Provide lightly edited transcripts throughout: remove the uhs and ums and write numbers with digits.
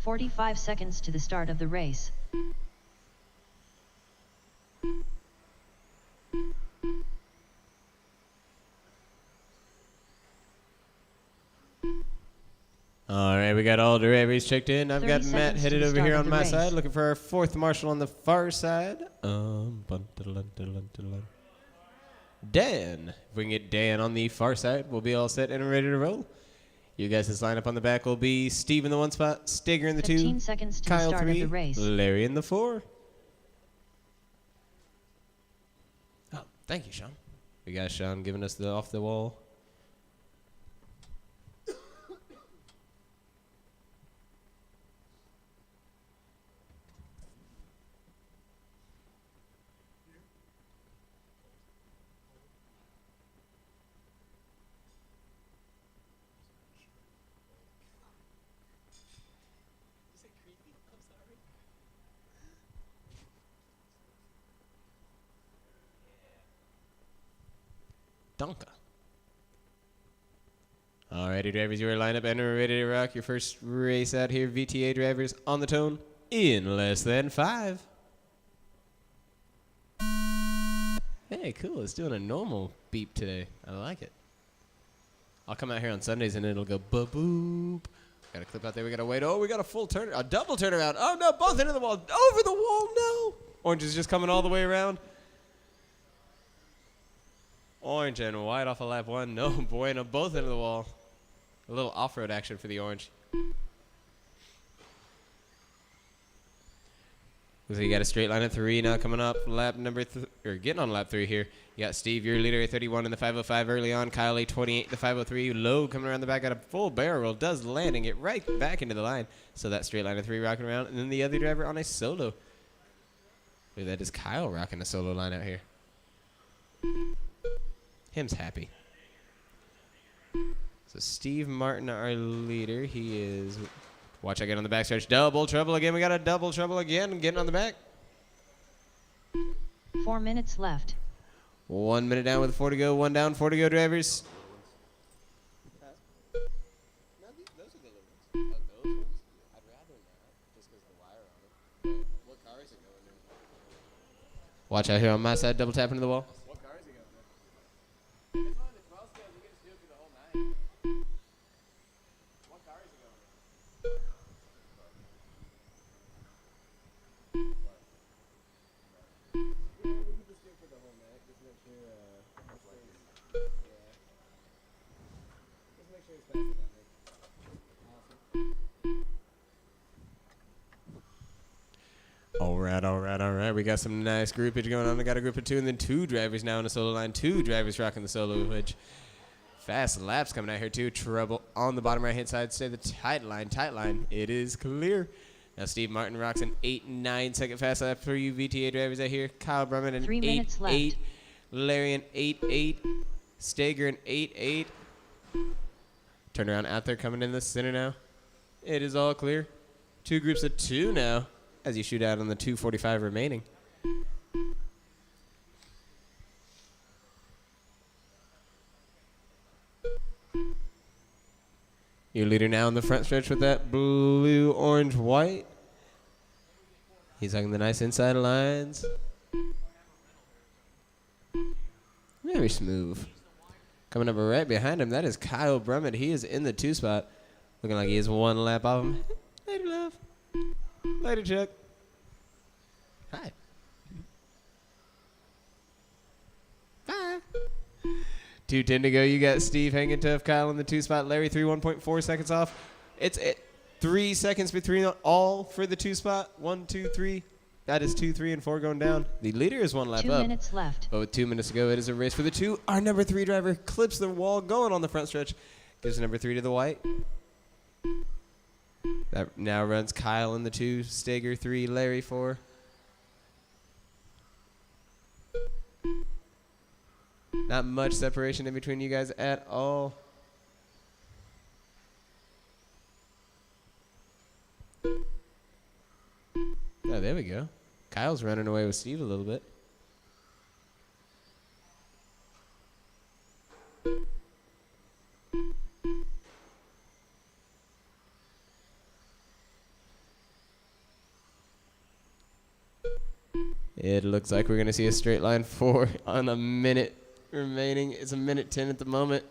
45 seconds to the start of the race. All right, we got all the drivers checked in. I've got 30 Matt seconds headed to the over start here of on the my race. side, looking for our fourth marshal on the far side. Dan. If we can get Dan on the far side, we'll be all set and ready to roll. You guys' lineup on the back will be Steve in the 1 spot, Steger in the 2, 15 seconds to the Kyle start 3, of the race. Larry in the 4. Oh, thank you, Sean. We got Sean giving us the off the wall. Donka. Alrighty, drivers, you are lined up and we're ready to rock your first race out here. VTA drivers on the tone in less than 5. Hey, cool. It's doing a normal beep today. I like it. I'll come out here on Sundays and it'll go ba-boop. Got a clip out there. We got to wait. Oh, we got a full turn. A double turnaround. Oh, no. Both into the wall. Over the wall. No. Orange is just coming all the way around. Orange and white off of lap 1. No bueno. Both into the wall. A little off-road action for the orange. So you got a straight line at 3 now coming up. Lap number or getting on lap 3 here. You got Steve, your leader at 31 in the 505 early on. Kyle, 28 the 503. Low coming around the back. Got a full barrel roll. Does land and get right back into the line. So that straight line at 3 rocking around. And then the other driver on a solo. Look at that. Is Kyle rocking a solo line out here. Him's happy. So Steve Martin, our leader, he is. Watch, I get on the backstretch. Double trouble again. We got a double trouble again. Getting on the back. 4 minutes left. 1 minute down with 4 to go. 1 down, 4 to go, drivers. Watch out here on my side. Double tap into the wall. All right. We got some nice groupage going on. We got a group of 2 and then 2 drivers now in the solo line. 2 drivers rocking the solo, which fast laps coming out here too. Trouble on the bottom right-hand side. Stay the tight line. It is clear. Now Steve Martin rocks an 8-9 second fast lap for you VTA drivers out here. Kyle Brumman an 3 minutes left. 8-8. Larry an 8-8. Steger an 8-8. Turn around out there coming in the center now. It is all clear. 2 groups of 2 now as you shoot out on the 2:45 remaining. Your leader now in the front stretch with that blue, orange, white. He's hugging the nice inside lines. Very smooth. Coming up right behind him, that is Kyle Brummett. He is in the 2 spot. Looking like he is 1 lap off him. Later, love. Later, Chuck. Hi. Bye. 2:10 to go. You got Steve hanging tough. Kyle in the 2 spot. Larry 3, 1.4 seconds off. It's 3 seconds between all for the 2 spot. 1, 2, 3. That is 2, 3, and 4 going down. The leader is 1 lap 2 up. 2 minutes left. But with 2 minutes to go, it is a race for the 2. Our number 3 driver clips the wall going on the front stretch. Gives number 3 to the white. That now runs Kyle in the 2. Steger 3. Larry 4. Not much separation in between you guys at all. Oh, there we go. Kyle's running away with Steve a little bit. It looks like we're going to see a straight line 4 on a minute remaining. It's a minute 10 at the moment.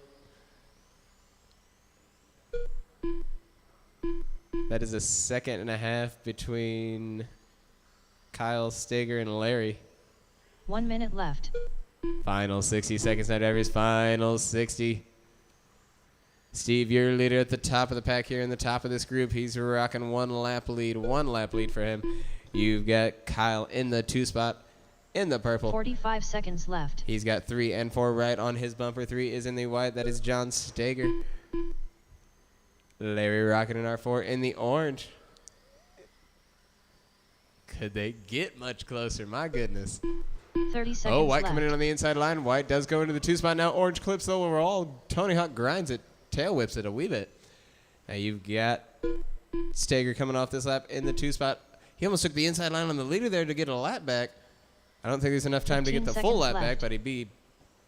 That is a second and a half between Kyle, Steger, and Larry. 1 minute left. Final 60 seconds now, drivers. Final 60. Steve, your leader at the top of the pack here in the top of this group. He's rocking 1 lap lead. 1 lap lead for him. You've got Kyle in the 2 spot in the purple. 45 seconds left. He's got 3 and 4 right on his bumper. 3 is in the white. That is John Steger. Larry rocking in R4 in the orange. Could they get much closer? My goodness. 30 seconds Oh, white left. coming in on the inside line. White does go into the 2 spot now. Orange clips the overall. Tony Hawk grinds it. Tail whips it a wee bit. Now you've got Steger coming off this lap in the 2 spot. He almost took the inside line on the leader there to get a lap back. I don't think there's enough time to get the 15 full seconds lap back, left. but he'd be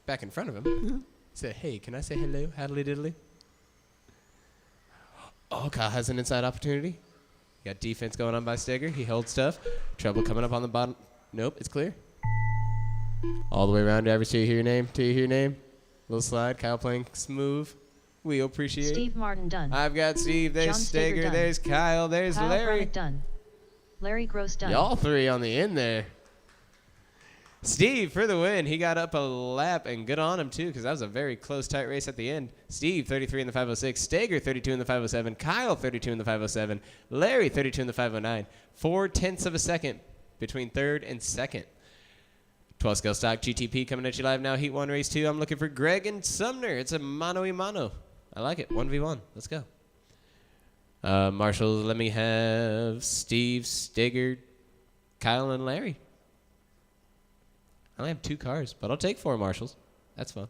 back in front of him. He said, hey, can I say hello? Haddly diddly. Oh, Kyle has an inside opportunity. Got defense going on by Steger. He holds stuff. Trouble coming up on the bottom. Nope, it's clear. All the way around, drivers. Till you hear your name. Till you hear your name. Little slide. Kyle playing smooth. We appreciate. Steve Martin done. I've got Steve. There's John Steger Steger. done. There's Kyle. There's Kyle Larry. Brunick done. Larry Gross done. Y'all 3 on the end there. Steve for the win. He got up a lap, and good on him, too, because that was a very close, tight race at the end. Steve, 33 in the 506. Steger, 32 in the 507. Kyle, 32 in the 507. Larry, 32 in the 509. 4/10 of a second between third and second. 12 scale stock GTP coming at you live now. Heat 1, race 2. I'm looking for Greg and Sumner. It's a mano-y-mano. I like it. 1v1. Let's go. Marshall, let me have Steve, Steger, Kyle, and Larry. I only have 2 cars, but I'll take 4 marshals. That's fun.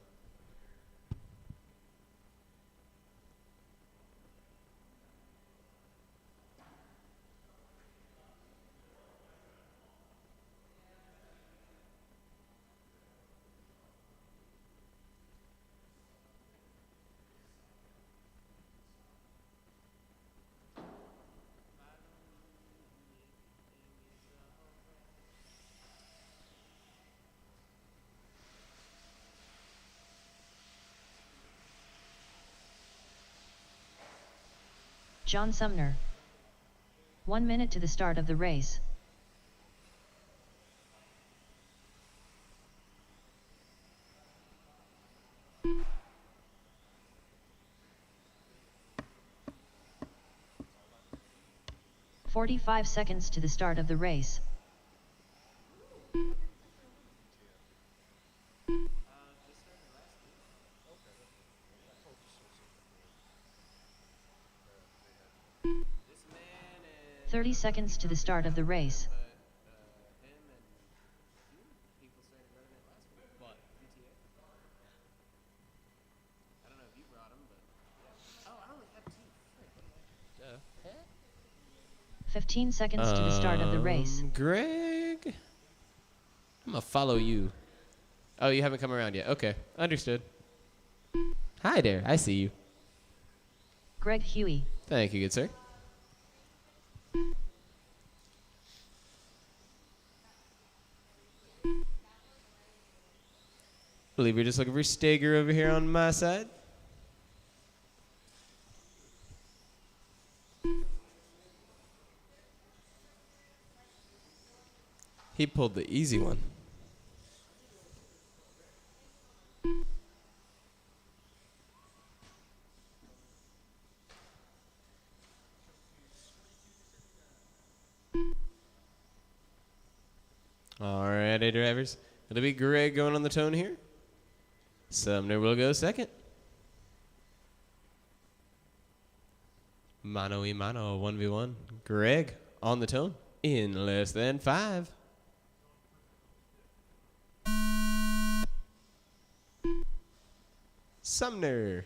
John Sumner. 1 minute to the start of the race. "45 seconds to the start of the race. This man is 30 seconds to the start of the race. him and people started running it last week. What? GTA. I don't know if you brought him, but yeah. Oh, I only have 2. 15 seconds to the start of the race. Greg, I'm gonna follow you. Oh, you haven't come around yet. Okay, understood. Hi there, I see you. Greg Huey. Thank you, good sir. Believe you're just looking for Steger over here on my side. He pulled the easy one. Alrighty, drivers. It'll be Greg going on the tone here. Sumner will go second. Mano-y-mano, 1v1. Greg on the tone in less than 5. Sumner.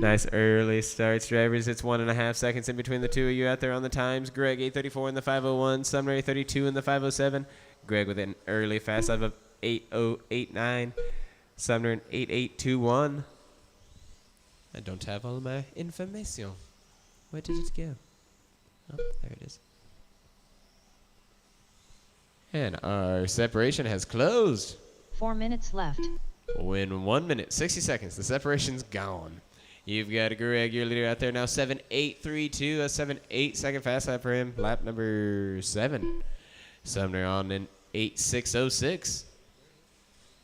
Nice early starts, drivers. It's 1.5 seconds in between the two of you out there on the times. Greg, 8:34 in the 5:01. Sumner, 8:32 in the 5:07. Greg with an early fast lap of 8:089. Sumner, an 8:821. I don't have all of my information. Where did it go? Oh, there it is. And our separation has closed. 4 minutes left. In 1 minute, 60 seconds, the separation's gone. You've got Greg, your leader out there now, 7:832, a 7:8 second fast lap for him. Lap number 7. Sumner on an 8:606.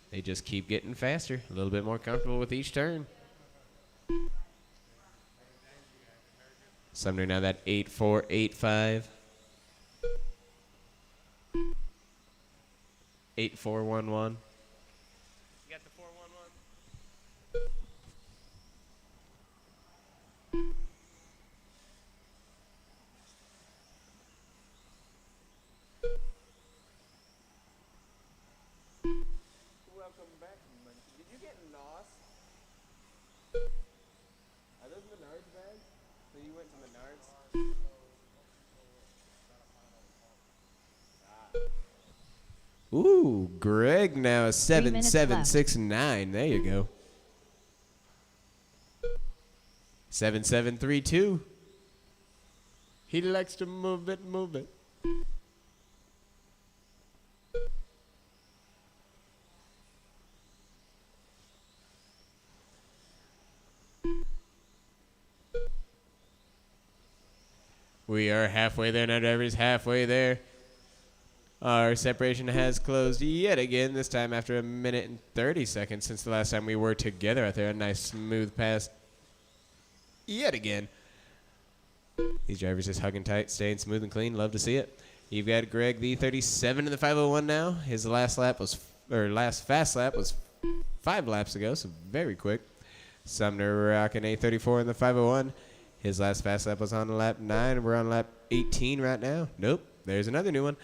They just keep getting faster, a little bit more comfortable with each turn. Sumner now that 8:485. 8:411. You got the 411? Welcome back. Did you get lost? Are those Menards bags? So you went to Menards? Ooh, Greg now is 7.769. There you go. 7.732. He likes to move it, move it. We are halfway there now, drivers, halfway there. Our separation has closed yet again, this time after 1 minute and 30 seconds since the last time we were together out there. A nice smooth pass yet again. These drivers just hugging tight, staying smooth and clean. Love to see it. You've got Greg, the 37 in the 5:01 now. His last fast lap was 5 laps ago, so very quick. Sumner rocking 8:34 in the 5:01. His last fast lap was on lap 9. We're on lap 18 right now. Nope, there's another new one.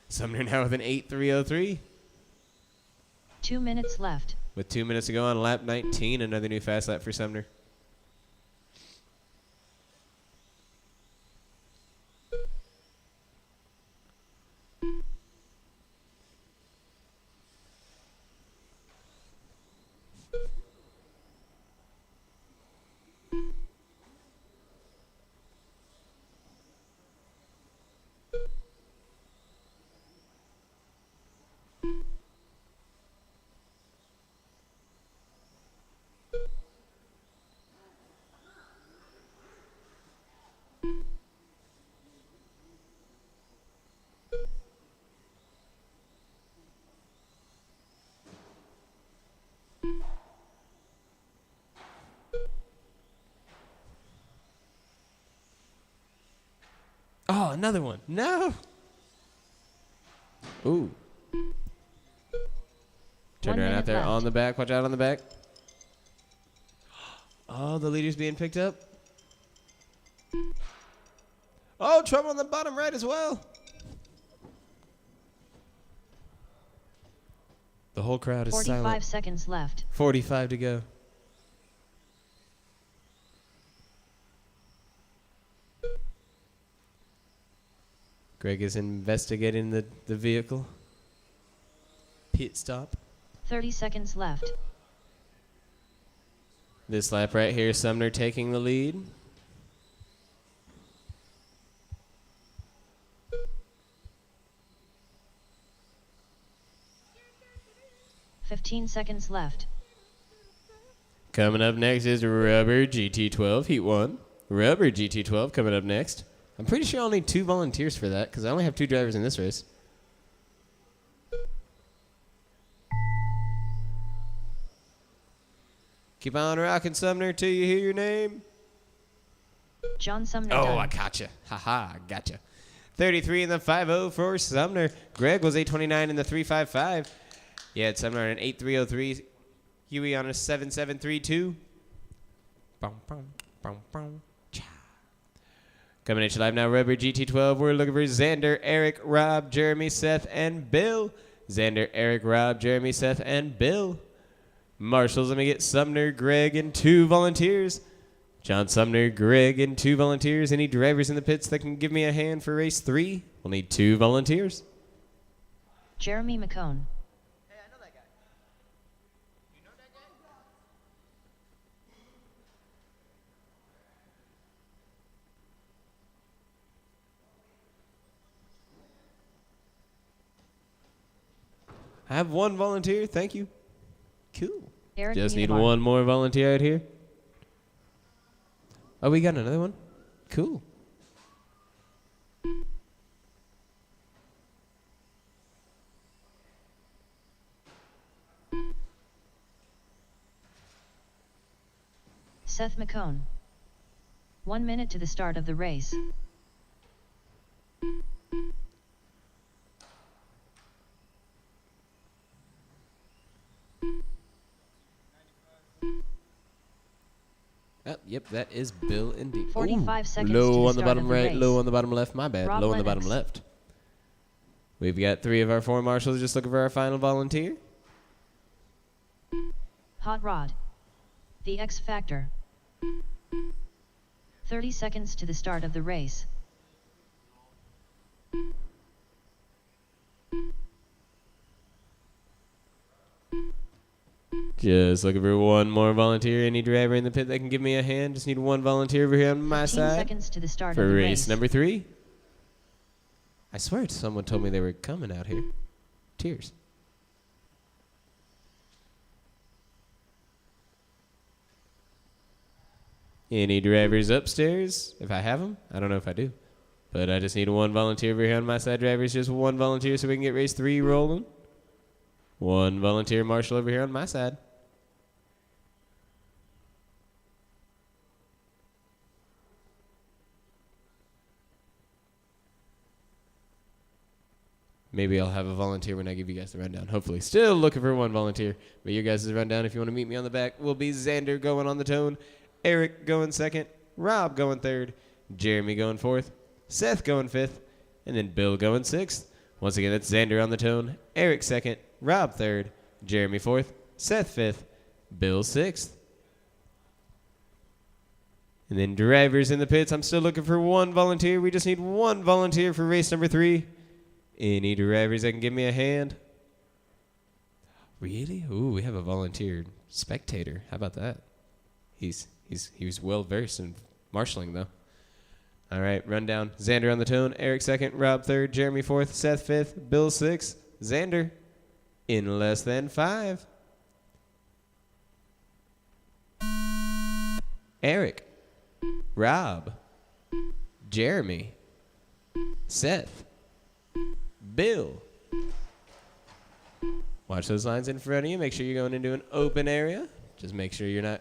Sumner now with an 8:303. 2 minutes left. With 2 minutes to go on lap 19, another new fast lap for Sumner. Oh, another one. No. Ooh. Turn around out there left. on the back. Watch out on the back. Oh, the leader's being picked up. Oh, trouble on the bottom right as well. The whole crowd is 45 silent. seconds left. 45 to go. Greg is investigating the vehicle. Pit stop. 30 seconds left. This lap right here, Sumner taking the lead. $15 seconds left. Coming up next is Rubber GT12 Heat 1. Rubber GT12 coming up next. I'm pretty sure I'll need 2 volunteers for that because I only have 2 drivers in this race. Keep on rocking, Sumner, till you hear your name. John Sumner Oh, done. I gotcha. Haha, I gotcha. 33 in the 5.0 for Sumner. Greg was 8:29 in the 3.55. Yeah, it's Sumner on an 8:303. Huey on a 7.732. Bum, bum, bum, bum. Cha. Coming at you live now, Rubber GT12. We're looking for Xander, Eric, Rob, Jeremy, Seth, and Bill. Xander, Eric, Rob, Jeremy, Seth, and Bill. Marshals, let me get Sumner, Greg, and 2 volunteers. John Sumner, Greg, and 2 volunteers. Any drivers in the pits that can give me a hand for race 3? We'll need 2 volunteers. Jeremy McCone. Hey, I know that guy. You know that guy? I have 1 volunteer. Thank you. Cool. Eric Just need Univar. 1 more volunteer out here. Oh, we got another one? Cool. Seth McCone. 1 minute to the start of the race. Oh, yep, that is Bill indeed. 45 seconds low to the on the start bottom of the right, race. low on the bottom left. My bad. Rob Low on the bottom Lennox. left. We've got 3 of our 4 marshals just looking for our final volunteer. Hot Rod. The X Factor. 30 seconds to the start of the race. Just looking for 1 more volunteer. Any driver in the pit that can give me a hand. Just need 1 volunteer over here on my 15 side seconds to the start for of the race race. number 3. I swear someone told me they were coming out here. Tears. Any drivers upstairs? If I have them, I don't know if I do. But I just need 1 volunteer over here on my side, drivers. Just 1 volunteer so we can get race 3 rolling. 1 volunteer marshal over here on my side. Maybe I'll have a volunteer when I give you guys the rundown. Hopefully. Still looking for 1 volunteer. But your guys' rundown, if you want to meet me on the back, will be Xander going on the tone, Eric going 2nd, Rob going 3rd, Jeremy going 4th, Seth going 5th, and then Bill going 6th. Once again, that's Xander on the tone, Eric 2nd, Rob 3rd, Jeremy 4th, Seth 5th, Bill 6th. And then drivers in the pits, I'm still looking for 1 volunteer. We just need 1 volunteer for race number 3. Any drivers that can give me a hand? Really? Ooh, we have a volunteer spectator. How about that? He's well versed in marshalling though. All right, rundown. Xander on the tone, Eric 2nd, Rob 3rd, Jeremy 4th, Seth 5th, Bill 6th, Xander in less than 5. Eric, Rob, Jeremy, Seth, Bill. Watch those lines in front of you. Make sure you're going into an open area. Just make sure you're not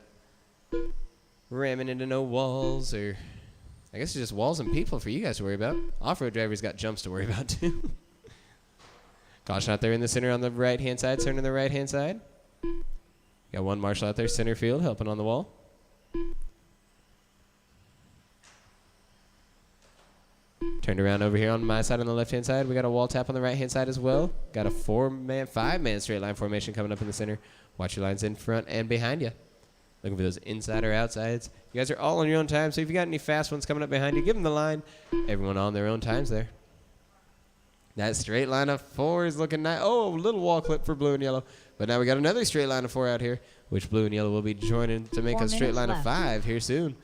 ramming into no walls, or I guess it's just walls and people for you guys to worry about. Off-road drivers got jumps to worry about too. Caution out there in the center on the right-hand side. Turn to the right-hand side. Got 1 marshal out there, center field, helping on the wall. Turned around over here on my side on the left-hand side. We got a wall tap on the right-hand side as well. Got a 5-man straight line formation coming up in the center. Watch your lines in front and behind you. Looking for those inside or outsides. You guys are all on your own time, so if you got any fast ones coming up behind you, give them the line. Everyone on their own times there. That straight line of 4 is looking nice. Oh, little wall clip for blue and yellow. But now we got another straight line of 4 out here, which blue and yellow will be joining to make 4 a straight minutes line of left. 5 here soon.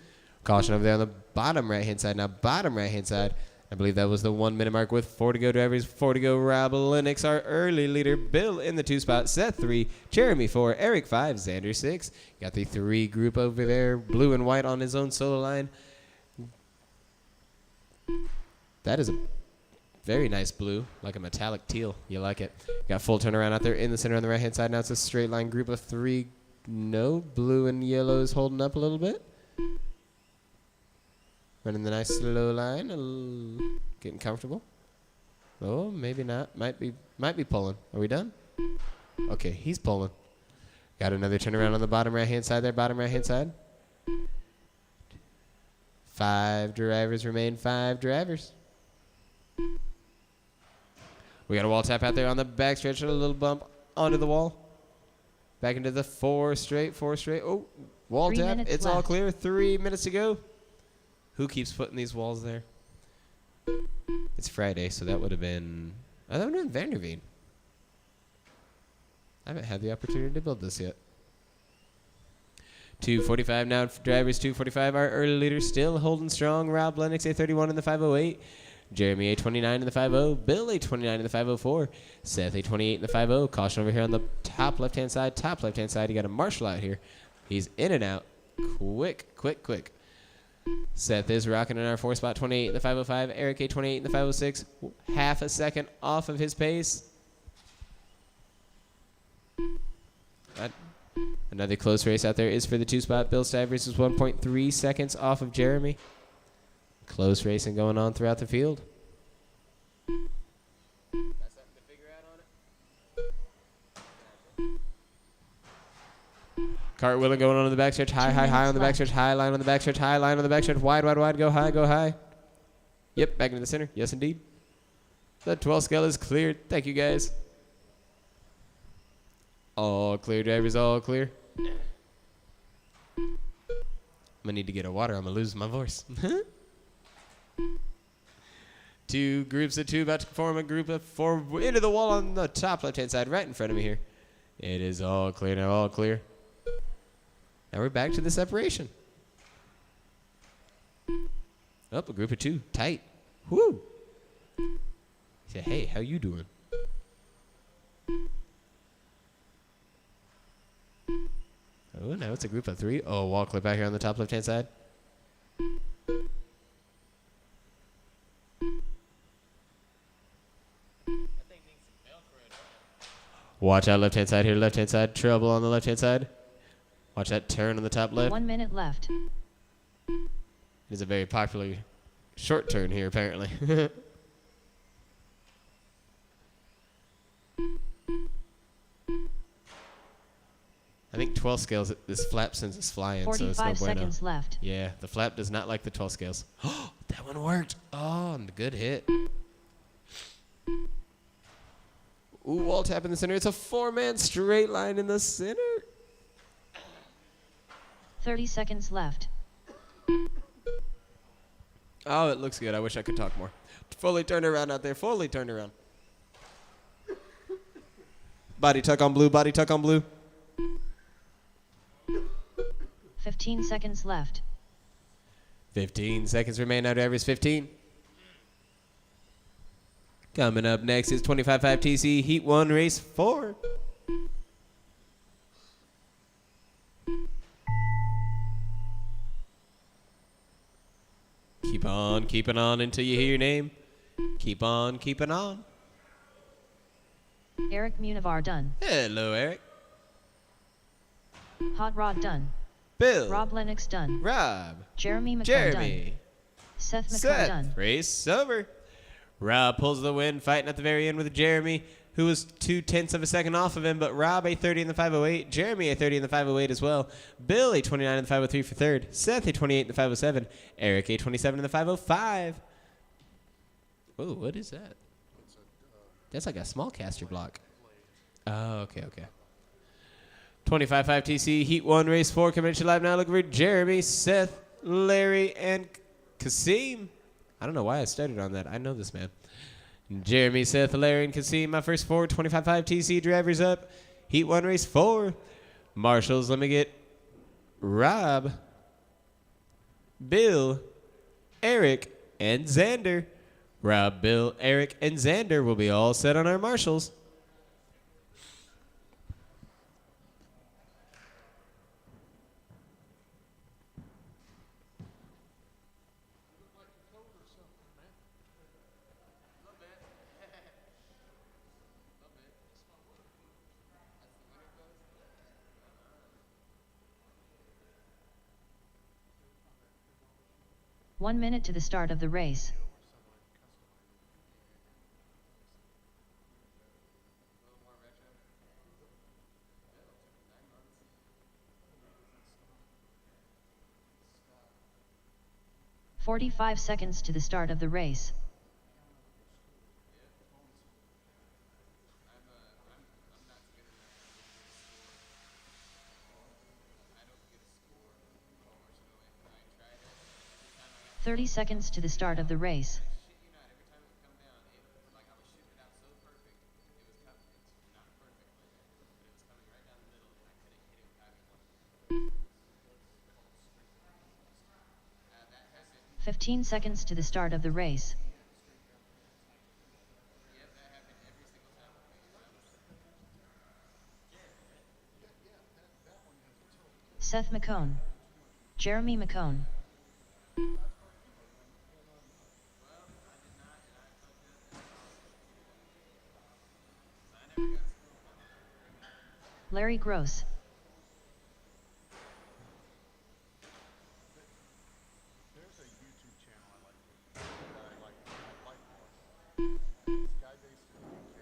Caution over there on the bottom right-hand side. Now, bottom right-hand side. I believe that was the 1 minute mark with 4 to go drivers. 4 to go. Rob Lennox, our early leader. Bill in the 2 spot. Seth 3. Jeremy 4. Eric 5. Xander 6. Got the 3 group over there. Blue and white on his own solo line. That is a very nice blue, like a metallic teal. You like it. Got full turnaround out there in the center on the right-hand side. Now it's a straight line group of 3. No, blue and yellow is holding up a little bit. Running the nice slow line, getting comfortable. Oh, maybe not. Might be pulling. Are we done? Okay, he's pulling. Got another turnaround on the bottom right-hand side there. Bottom right-hand side. 5 drivers remain. 5 drivers. We got a wall tap out there on the back stretch. A little bump onto the wall. Back into the 4 straight. 4 straight. Oh, Wall 3 tap. minutes It's all left. clear. 3 minutes to go. Who keeps putting these walls there? It's Friday, so that would have been... Oh, that would have been Vanderveen. I haven't had the opportunity to build this yet. 2:45 now. Drivers 2:45. Our early leader still holding strong. Rob Lennox A31 in the 508. Jeremy A29 in the 50. Bill A29 in the 504. Seth A28 in the 50. Caution over here on the top left-hand side. Top left-hand side. You got a Marshall out here. He's in and out. Quick, quick, quick. Seth is rocking in our 4 spot. 28 in the 505. Eric A28 in the 506. Half a second off of his pace. Another close race out there is for the 2 spot. Bill Stivers is 1.3 seconds off of Jeremy. Close racing going on throughout the field. Got something to figure out on it? Cartwheeling going on in the backstretch. High, high, high on the backstretch. High line on the backstretch. High line on the backstretch. Wide, wide, wide. Go high, go high. Yep, back into the center. Yes, indeed. The 12 scale is cleared. Thank you, guys. All clear, drivers, all clear. I'm gonna need to get a water. I'm gonna lose my voice. 2 groups of 2 about to form a group of 4 into the wall on the top left-hand side, right in front of me here. It is all clear now, all clear. Now we're back to the separation. Up, a group of 2, tight. Woo! Say, hey, how you doing? Oh, now it's a group of 3. Oh, wall clip back here on the top left-hand side. Watch out left-hand side here, left-hand side. Trouble on the left-hand side. Watch that turn on the top left. 1 minute left. It is a very popular short turn here, apparently. I think 12 scales, this flap sends us flying, so it's no 45 bueno. seconds left. Yeah, the flap does not like the 12 scales. Oh, that one worked. Oh, and a good hit. Ooh, wall tap in the center. It's a 4-man straight line in the center. 30 seconds left. Oh, it looks good. I wish I could talk more. Fully turned around out there. Fully turned around. Body tuck on blue. Body tuck on blue. 15 seconds left. 15 seconds remain now, drivers. 15. Coming up next is 25.5 TC Heat 1 Race 4. Keep on keeping on until you hear your name. Keep on keeping on. Eric Munivar done. Hello, Eric. Hot Rod done. Bill. Rob Lennox done. Rob. Jeremy McCann Jeremy. done. Seth McCann Seth. done. Race over. Rob pulls the win, fighting at the very end with Jeremy, who was 0.2 of a second off of him, but Rob A30 in the 508, Jeremy A30 in the 508 as well, Bill A29 in the 503 for third, Seth A28 in the 507, Eric A27 in the 505. Oh, what is that? That's like a small caster block. Oh, okay, okay. 25.5 TC Heat 1 Race 4 coming at you live now. Looking for Jeremy, Seth, Larry, and Kasim. I don't know why I started on that. I know this man. Jeremy, Seth, Larry, and Kasim, my first 4 25.5 TC drivers up. Heat 1 Race 4. Marshals, let me get Rob, Bill, Eric, and Xander. Rob, Bill, Eric, and Xander will be all set on our marshals. One minute to the start of the race. "45 seconds to the start of the race. 30 seconds to the start of the race. 15 seconds to the start of the race. Seth McCone. Jeremy McCone. Larry Gross. There's a YouTube channel I like watching. This guy based in the UK,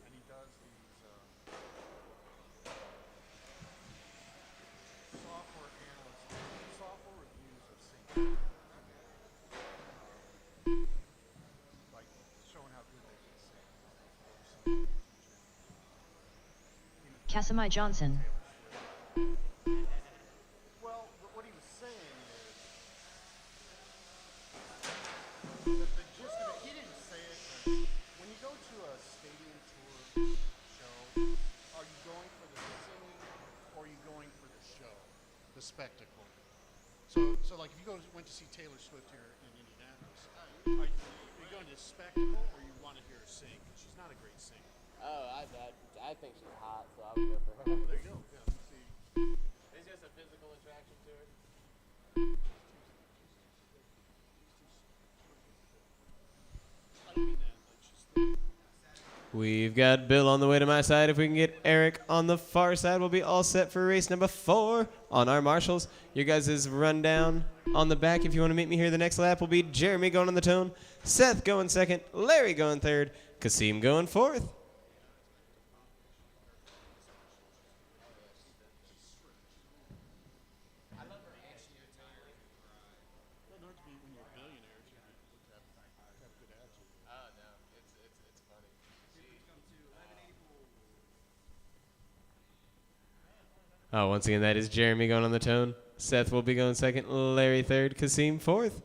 and he does these software analyst, software reviews of sync, like showing how good they can sync. Casimai Johnson. Well, what he was saying is that the gist of it, he didn't say it, but when you go to a stadium tour show, are you going for the singing or are you going for the show, the spectacle? So like if you went to see Taylor Swift here in Indianapolis, are you going to the spectacle or you want to hear her sing? 'Cause she's not a great singer. Oh, I think she's hot, so I would go for her. Well, there you go. Yeah, see. It's just a physical attraction to her. I don't mean that. Like she's We've got Bill on the way to my side. If we can get Eric on the far side, we'll be all set for race number 4 on our marshals. Your guys' rundown on the back. If you want to meet me here the next lap, will be Jeremy going on the tone, Seth going second, Larry going third, Kasim going fourth. doesn't hurt to be when you're a billionaire to have good attitude. Oh no, it's funny. Oh, once again, that is Jeremy going on the tone. Seth will be going second, Larry third, Kasim fourth.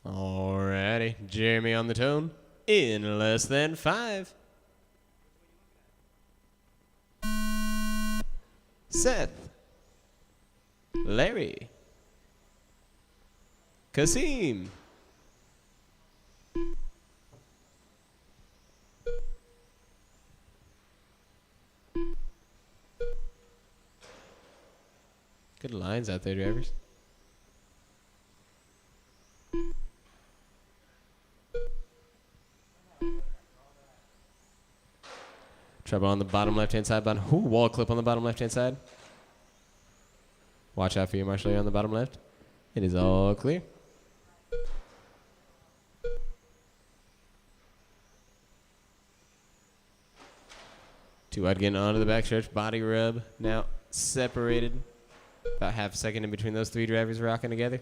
Alrighty, Jeremy on the tone in less than 5. Seth, Larry, Kasim, good lines out there, drivers. Trouble on the bottom left-hand side. Wall clip on the bottom left-hand side. Watch out for your marshal here on the bottom left. It is all clear. Two wide getting onto the backstretch. Body rub. Now separated. About half a second in between those three drivers rocking together.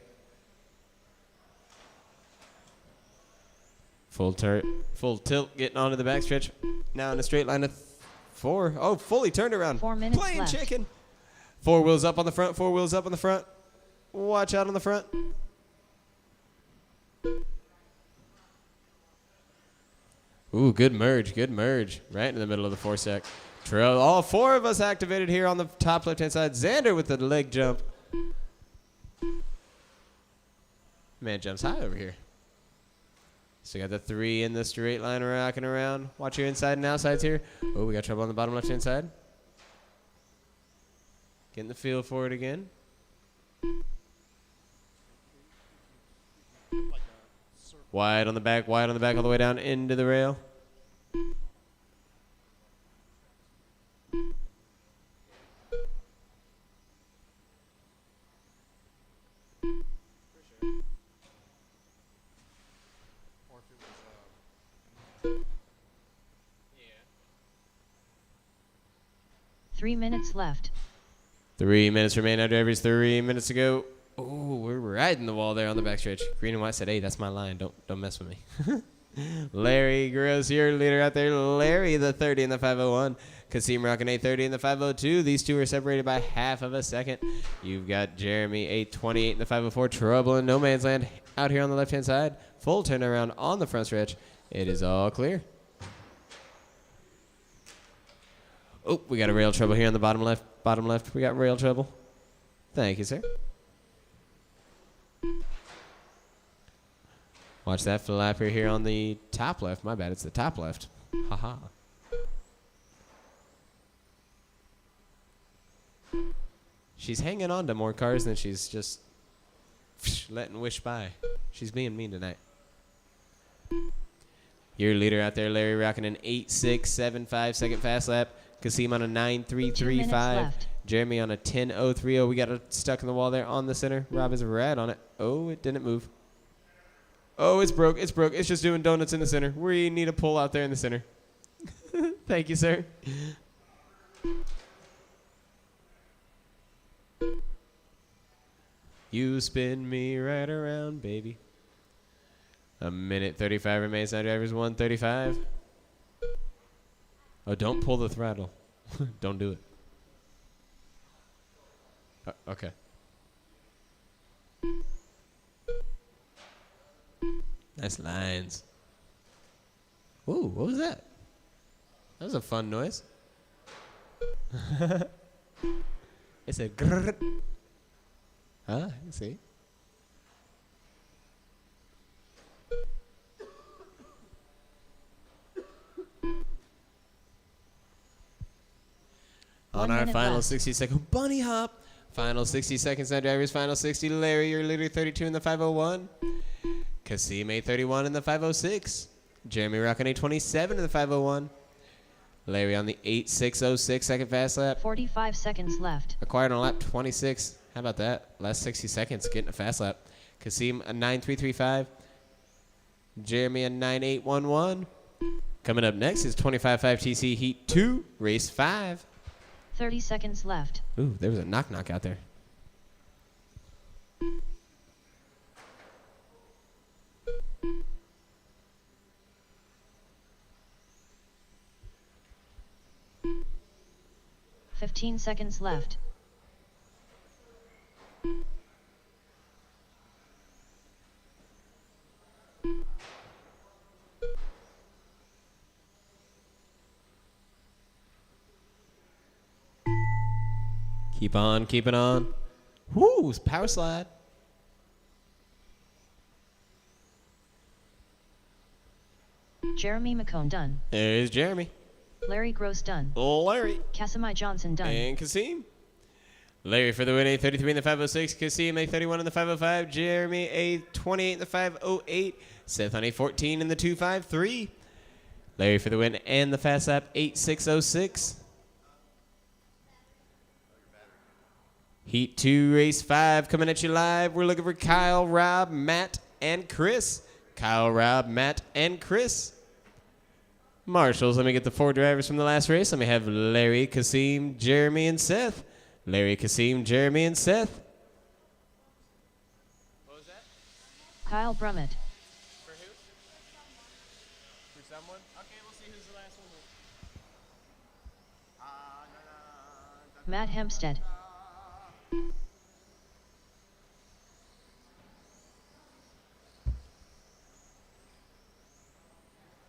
Full tilt getting onto the backstretch. Now in a straight line of 4. Oh, fully turned around. 4 minutes Playing left. chicken. 4 wheels up on the front. 4 wheels up on the front. Watch out on the front. Ooh, good merge. Good merge. Right in the middle of the 4-sec. All 4 of us activated here on the top left-hand side. Xander with the leg jump. Man jumps high over here. So we got the 3 in the straight line rocking around. Watch your inside and outsides here. Oh, we got trouble on the bottom left-hand side. Getting the feel for it again. Wide on the back all the way down into the rail. Or if it was, 3 minutes left. 3 minutes remain, our drivers. 3 minutes to go. Oh, we're riding the wall there on the backstretch. Green and white said, hey, that's my line. Don't mess with me. Larry Gross, your leader out there. Larry, the 30 in the 501. Kasim rocking 830 in the 502. These two are separated by half of a second. You've got Jeremy 828 in the 504. Trouble in no man's land out here on the left-hand side. Full turnaround on the front stretch. It is all clear. Oh, we got a rail trouble here on the bottom left. Bottom left, we got rail trouble. Thank you, sir. Watch that flapper here on the top left. My bad, it's the top left. Haha. She's hanging on to more cars than she's just letting wish by. She's being mean tonight. Your leader out there, Larry, rocking an 8.675 second fast lap. Kasim on a 9.335. Jeremy on a 10.030. We got it stuck in the wall there on the center. Rob is red on it. Oh, it didn't move. Oh, it's broke. It's broke. It's just doing donuts in the center. We need a pull out there in the center. Thank you, sir. You spin me right around, baby. A minute 35 remains. Now drivers 135. Oh, don't pull the throttle. Don't do it. Okay. Nice lines. Ooh, what was that? That was a fun noise. It said grrr. Huh? See? On our final 60-second bunny hop. Final 60 seconds now, drivers. Final 60. Larry, your leader, 32 in the 501. Kasim, 831 in the 506. Jeremy rocking 827 in the 501. Larry on the 8606 second fast lap. 45 seconds left. Acquired on lap 26. How about that? Last 60 seconds getting a fast lap. Kasim a 9335. Jeremy a 9811. Coming up next is 25.5 TC Heat 2, Race 5. 30 seconds left. Ooh, there was a knock out there. $15 seconds left. Keep on, keep it on. Woo, power slide. Jeremy McCone done. There's Jeremy. Larry Gross done. Larry. Casamai Johnson done. And Kasim. Larry for the win, 833 in the 506. Kasim, 831 in the 505. Jeremy, 828 in the 508. Seth on 814 in the 253. Larry for the win and the fast lap, 8606. Heat 2, Race 5 coming at you live. We're looking for Kyle, Rob, Matt, and Chris. Kyle, Rob, Matt, and Chris. Marshals, let me get the 4 drivers from the last race. Let me have Larry, Kasim, Jeremy, and Seth. Larry, Kasim, Jeremy, and Seth. What was that? Kyle Brummett. For who? For someone? Okay, we'll see who's the last one. Matt Hempstead.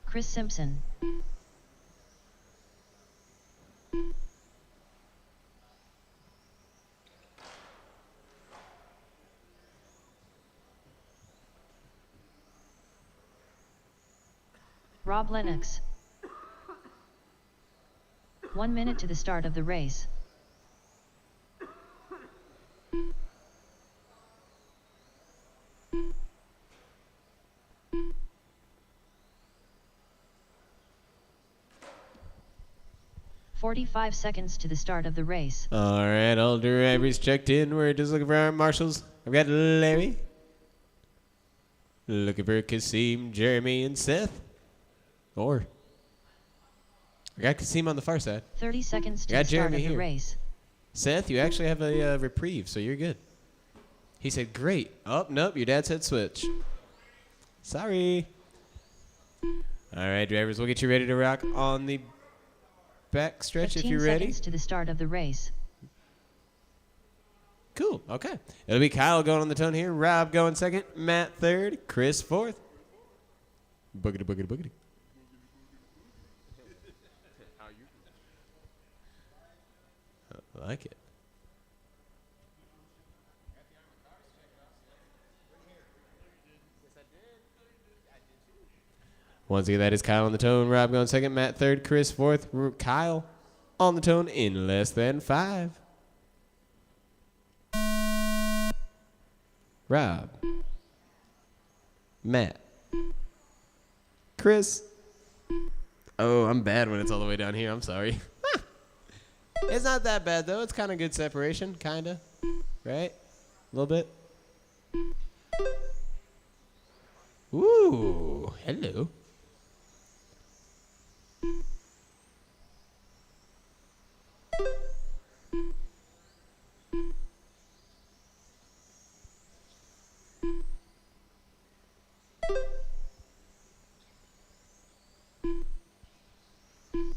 Chris Simpson. Rob Lennox. 1 minute to the start of the race. "45 seconds to the start of the race." All right, all drivers checked in. We're just looking for our marshals. I've got Larry. Looking for Kasim, Jeremy, and Seth. Or I got Kasim on the far side. 30 seconds to I got the start Jeremy of the here. race. Seth, you actually have a reprieve, so you're good. He said, great. Oh, nope, your dad said switch. Sorry. All right, drivers, we'll get you ready to rock on the back stretch if 15 you're ready. seconds to the start of the race. Cool, okay. It'll be Kyle going on the tone here, Rob going second, Matt third, Chris fourth. Boogity, boogity, boogity. I like it. Once again, that is Kyle on the tone, Rob going second, Matt third, Chris fourth, Kyle on the tone in less than 5. Rob, Matt, Chris. Oh, I'm bad when it's all the way down here. I'm sorry. It's not that bad, though. It's kind of good separation, kind of. Right? A little bit. Ooh, hello.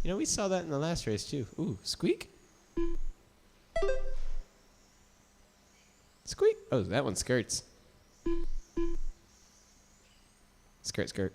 You know, we saw that in the last race, too. Ooh, squeak. Squeak. Oh, that one skirts. Skirt, skirt.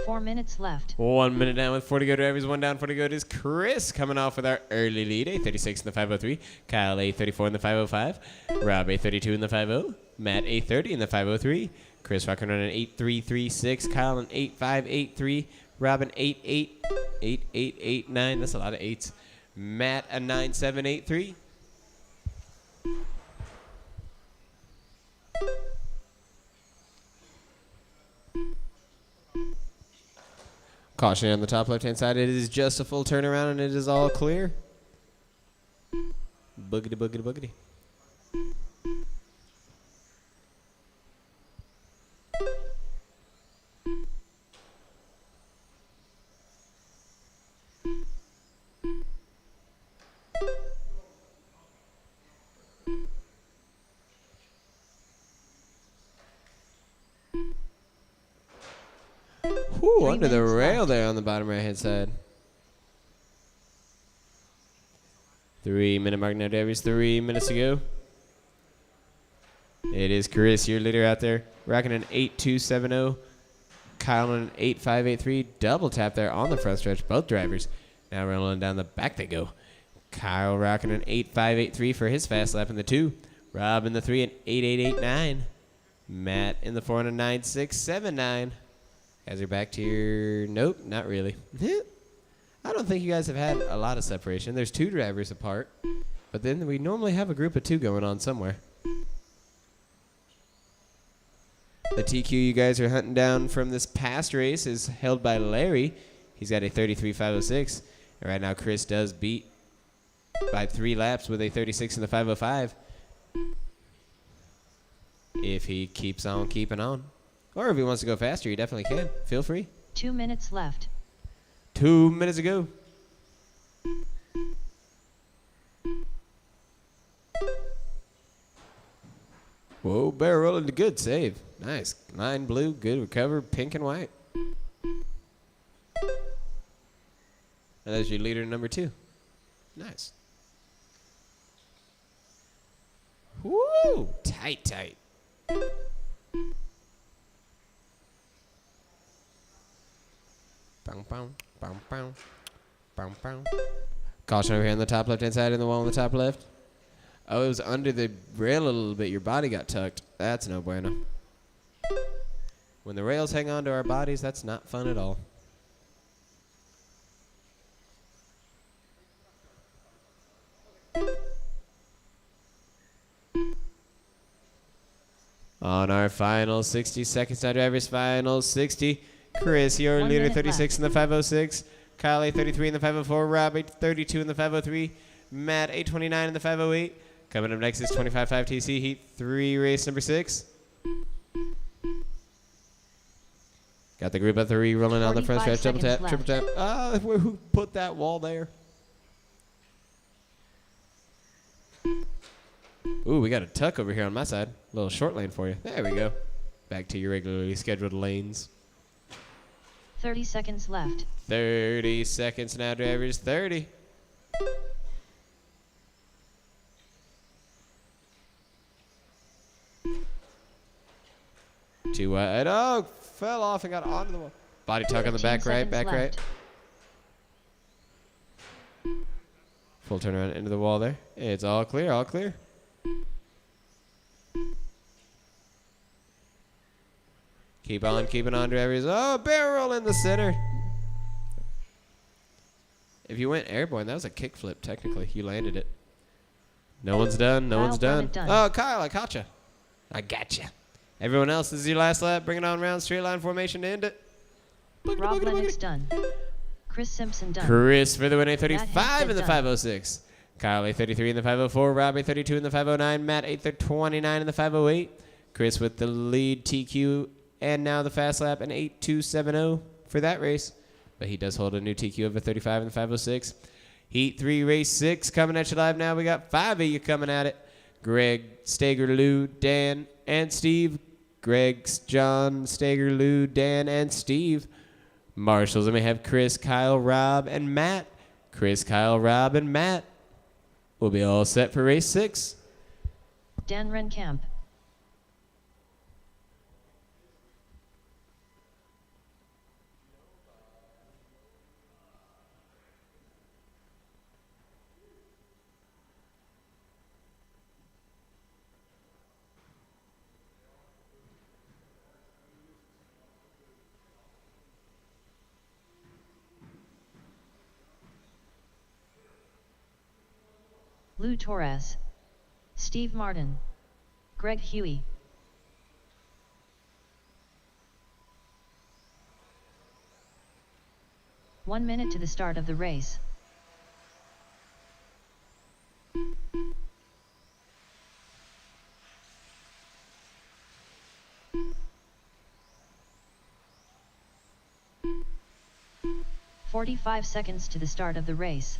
4 minutes left. 1 minute down with 40 go drivers. 1 down, 40 go is Chris coming off with our early lead. A 36 in the 503. Kyle a 34 in the 505. Rob a 32 in the 50. Matt a 30 in the 503. Chris rocking on an 8336. Kyle an 8583. Rob an 8889. That's a lot of 8s. Matt a 9783. Caution on the top left-hand side. It is just a full turnaround, and it is all clear. Boogity, boogity, boogity. Whew, 3 under the minutes rail left. there on the bottom right-hand side. 3 minute mark now, Davies. 3 minutes to go. It is Chris, your leader out there, rocking an 8270. Kyle on an 8583. Double tap there on the front stretch. Both drivers now rolling down the back they go. Kyle rocking an 8583 for his fast lap in the 2. Rob in the 3 an 8889. Matt in the 4 and a 9679. Guys are back to your... Nope, not really. I don't think you guys have had a lot of separation. There's 2 drivers apart, but then we normally have a group of 2 going on somewhere. The TQ you guys are hunting down from this past race is held by Larry. He's got a 33.506. And right now Chris does beat by 3 laps with a 36 in the 505. If he keeps on keeping on. Or if he wants to go faster, he definitely can. Feel free. 2 minutes left. 2 minutes to go. Whoa, barrel rolling to good save. Nice. Line blue, good recover, pink and white. And that's your leader number 2. Nice. Woo! Tight, tight. Bow, bow, bow, bow, bow, bow. Caution over here on the top left-hand side and the wall on the top left. Oh, it was under the rail a little bit. Your body got tucked. That's no bueno. When the rails hang on to our bodies, that's not fun at all. On our final 60 seconds, now drivers final 60. Chris, your 1 leader, minute 36 in the 506. Kyle, 33 in the 504. Rob, 32 in the 503. Matt, 829 in the 508. Coming up next is 25.5 TC Heat 3 race number 6. Got the group of 3 rolling on the front 45 stretch. Double tap, seconds triple tap. Ah, who put that wall there? Ooh, we got a tuck over here on my side. A little short lane for you. There we go. Back to your regularly scheduled lanes. 30 seconds left. 30 seconds now, drivers. 30. Too wide. Oh, fell off and got onto the wall. Body tuck on the 15 back right, back seconds right. Full turnaround into the wall there. It's all clear, all clear. Keep on keeping on, drivers. Oh, barrel roll in the center. If you went airborne, that was a kickflip, technically. You landed it. No one's done. No Kyle one's done. Burnett done. Oh, Kyle, I caught you. I got you. Everyone else, this is your last lap. Bring it on around. Straight line formation to end it. Boogity, Rob boogity, Lennox boogity. done. Chris Simpson done. Chris for the win, Matt 835 in the Hempstead 506. Kyle, 833 in the 504. Rob, 832 in the 509. Matt, 829 in the 508. Chris with the lead TQ and now the fast lap, an 8270 for that race. But he does hold a new TQ of a 35 in the 506. Heat 3, race 6 coming at you live now. We got 5 of you coming at it. Greg, Stager, Lou, Dan, and Steve. Greg, John, Stager, Lou, Dan, and Steve. Marshals, and we have Chris, Kyle, Rob, and Matt. Chris, Kyle, Rob, and Matt. We'll be all set for race 6. Dan Renkamp. Lou Torres. Steve Martin. Greg Huey. One minute to the start of the race. "45 seconds to the start of the race.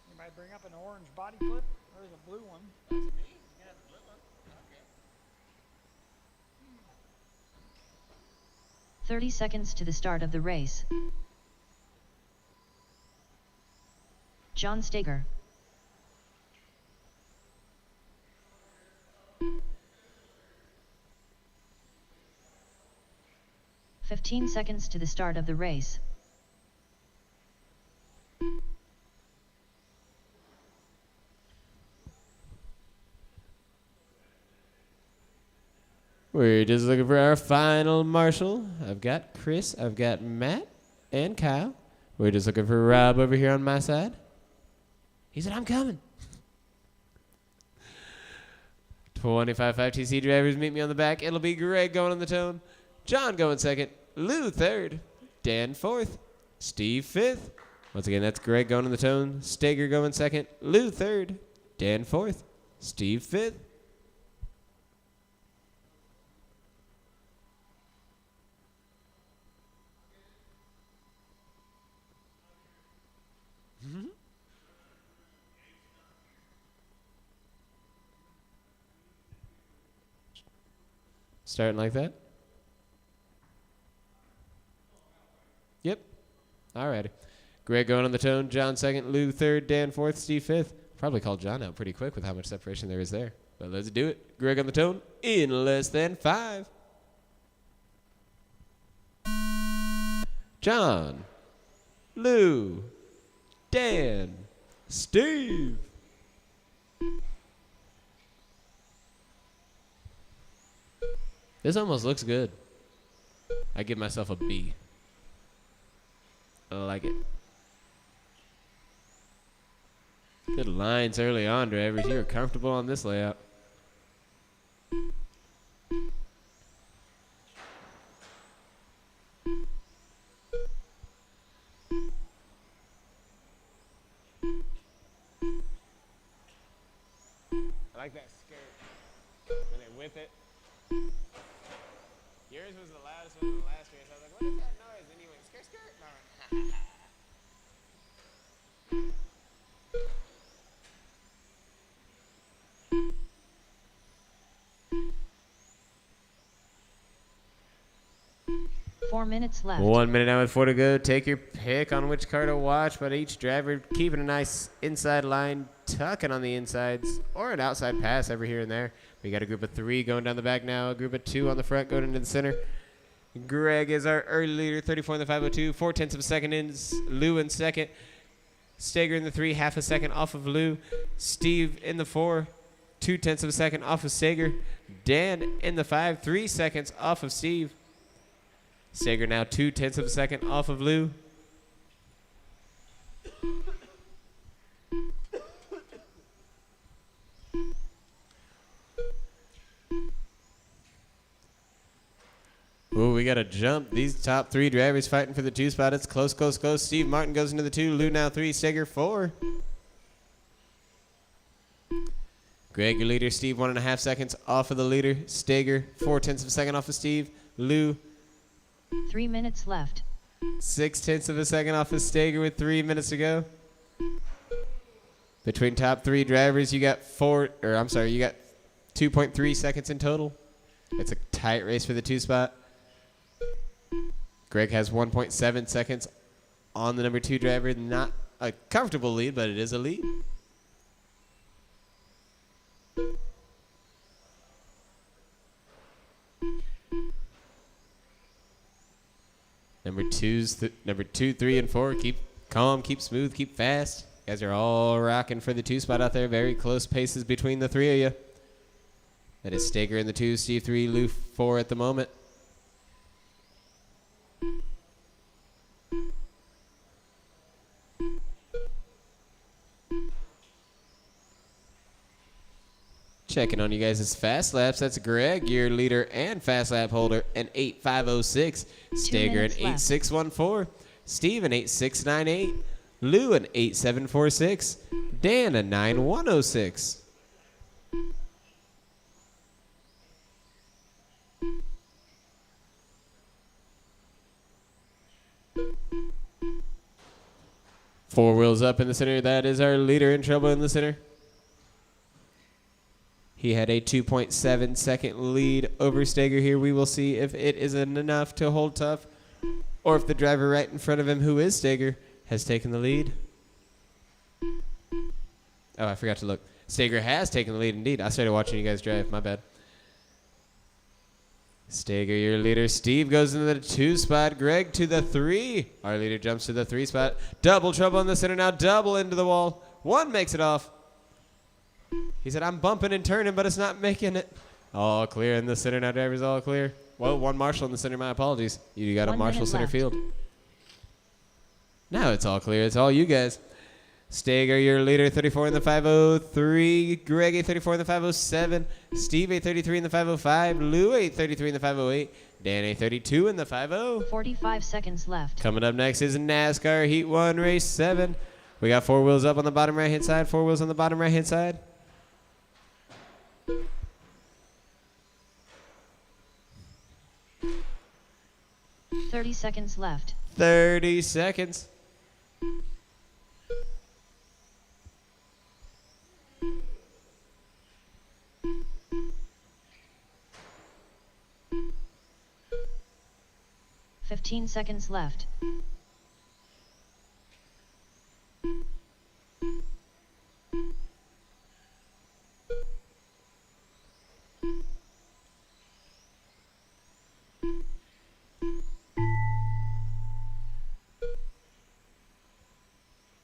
Anybody bring up an orange body clip? There's a blue one. 30 seconds to the start of the race. John Stager. "15 seconds to the start of the race. We're just looking for our final marshal. I've got Chris, I've got Matt, and Kyle. We're just looking for Rob over here on my side. He said, I'm coming. 25 5TC drivers, meet me on the back. It'll be Greg going on the tone. John going second. Lou third. Dan fourth. Steve fifth. Once again, that's Greg going on the tone. Stager going second. Lou third. Dan fourth. Steve fifth. Starting like that? Yep. Alrighty. Greg going on the tone. John second. Lou third. Dan fourth. Steve fifth. Probably called John out pretty quick with how much separation there is there. But let's do it. Greg on the tone in less than 5. John. Lou. Dan. Steve. This almost looks good. I give myself a B. I like it. Good lines early on, drivers. You're comfortable on this layout. I like that skirt when they whip it. Yours was the loudest one in the last race. I was like, what is that noise? And you went, skirt, skirt. And I went, 4 minutes left. 1 minute now with 4 to go. Take your pick on which car to watch, but each driver keeping a nice inside line, tucking on the insides, or an outside pass every here and there. We got a group of 3 going down the back now, a group of 2 on the front going into the center. Greg is our early leader, 34 in the 502, 4/10 of a second in. Lou in second. Steger in the 3, half a second off of Lou. Steve in the 4, 2/10 of a second off of Steger. Dan in the 5, 3 seconds off of Steve. Steger now 2/10 of a second off of Lou. Ooh, we got a jump. These top 3 drivers fighting for the 2 spot. It's close, close, close. Steve Martin goes into the 2. Lou now 3. Steger 4. Greg, your leader. Steve 1.5 seconds off of the leader. Steger 4/10 of a second off of Steve. Lou 3 minutes left. 6/10 of a second off of Steger with 3 minutes to go. Between top 3 drivers, you got 2.3 seconds in total. It's a tight race for the 2 spot. Greg has 1.7 seconds on the number 2 driver. Not a comfortable lead, but it is a lead. Number 2, 3, and 4. Keep calm, keep smooth, keep fast. You guys are all rocking for the 2 spot out there. Very close paces between the 3 of you. That is Steger in the 2, Steve 3, Lou 4 at the moment. Checking on you guys' fast laps. That's Greg, your leader and fast lap holder, an 8.506. Steger, an 8.614. Steve, an 8.698. Lou, an 8.746. Dan, a 9.106. Four wheels up in the center. That is our leader in trouble in the center. He had a 2.7 second lead over Steger here. We will see if it isn't enough to hold tough or if the driver right in front of him, who is Steger, has taken the lead. Oh, I forgot to look. Steger has taken the lead indeed. I started watching you guys drive. My bad. Steger, your leader. Steve goes into the 2 spot. Greg to the 3. Our leader jumps to the 3 spot. Double trouble in the center now. Double into the wall. 1 makes it off. He said, I'm bumping and turning, but it's not making it. All clear in the center now, drivers, all clear. Well, 1 marshal in the center, my apologies. You got a marshal center field. Now it's all clear. It's all you guys. Steger, your leader, 34 in the 503. Greg, 834 in the 507. Steve, 833 in the 505. Lou, 833 in the 508. Dan, 832 in the 50. 45 seconds left. Coming up next is NASCAR Heat 1, Race 7. We got 4 wheels up on the bottom right-hand side. 4 wheels on the bottom right-hand side. "30 seconds left. 30 seconds. "15 seconds left.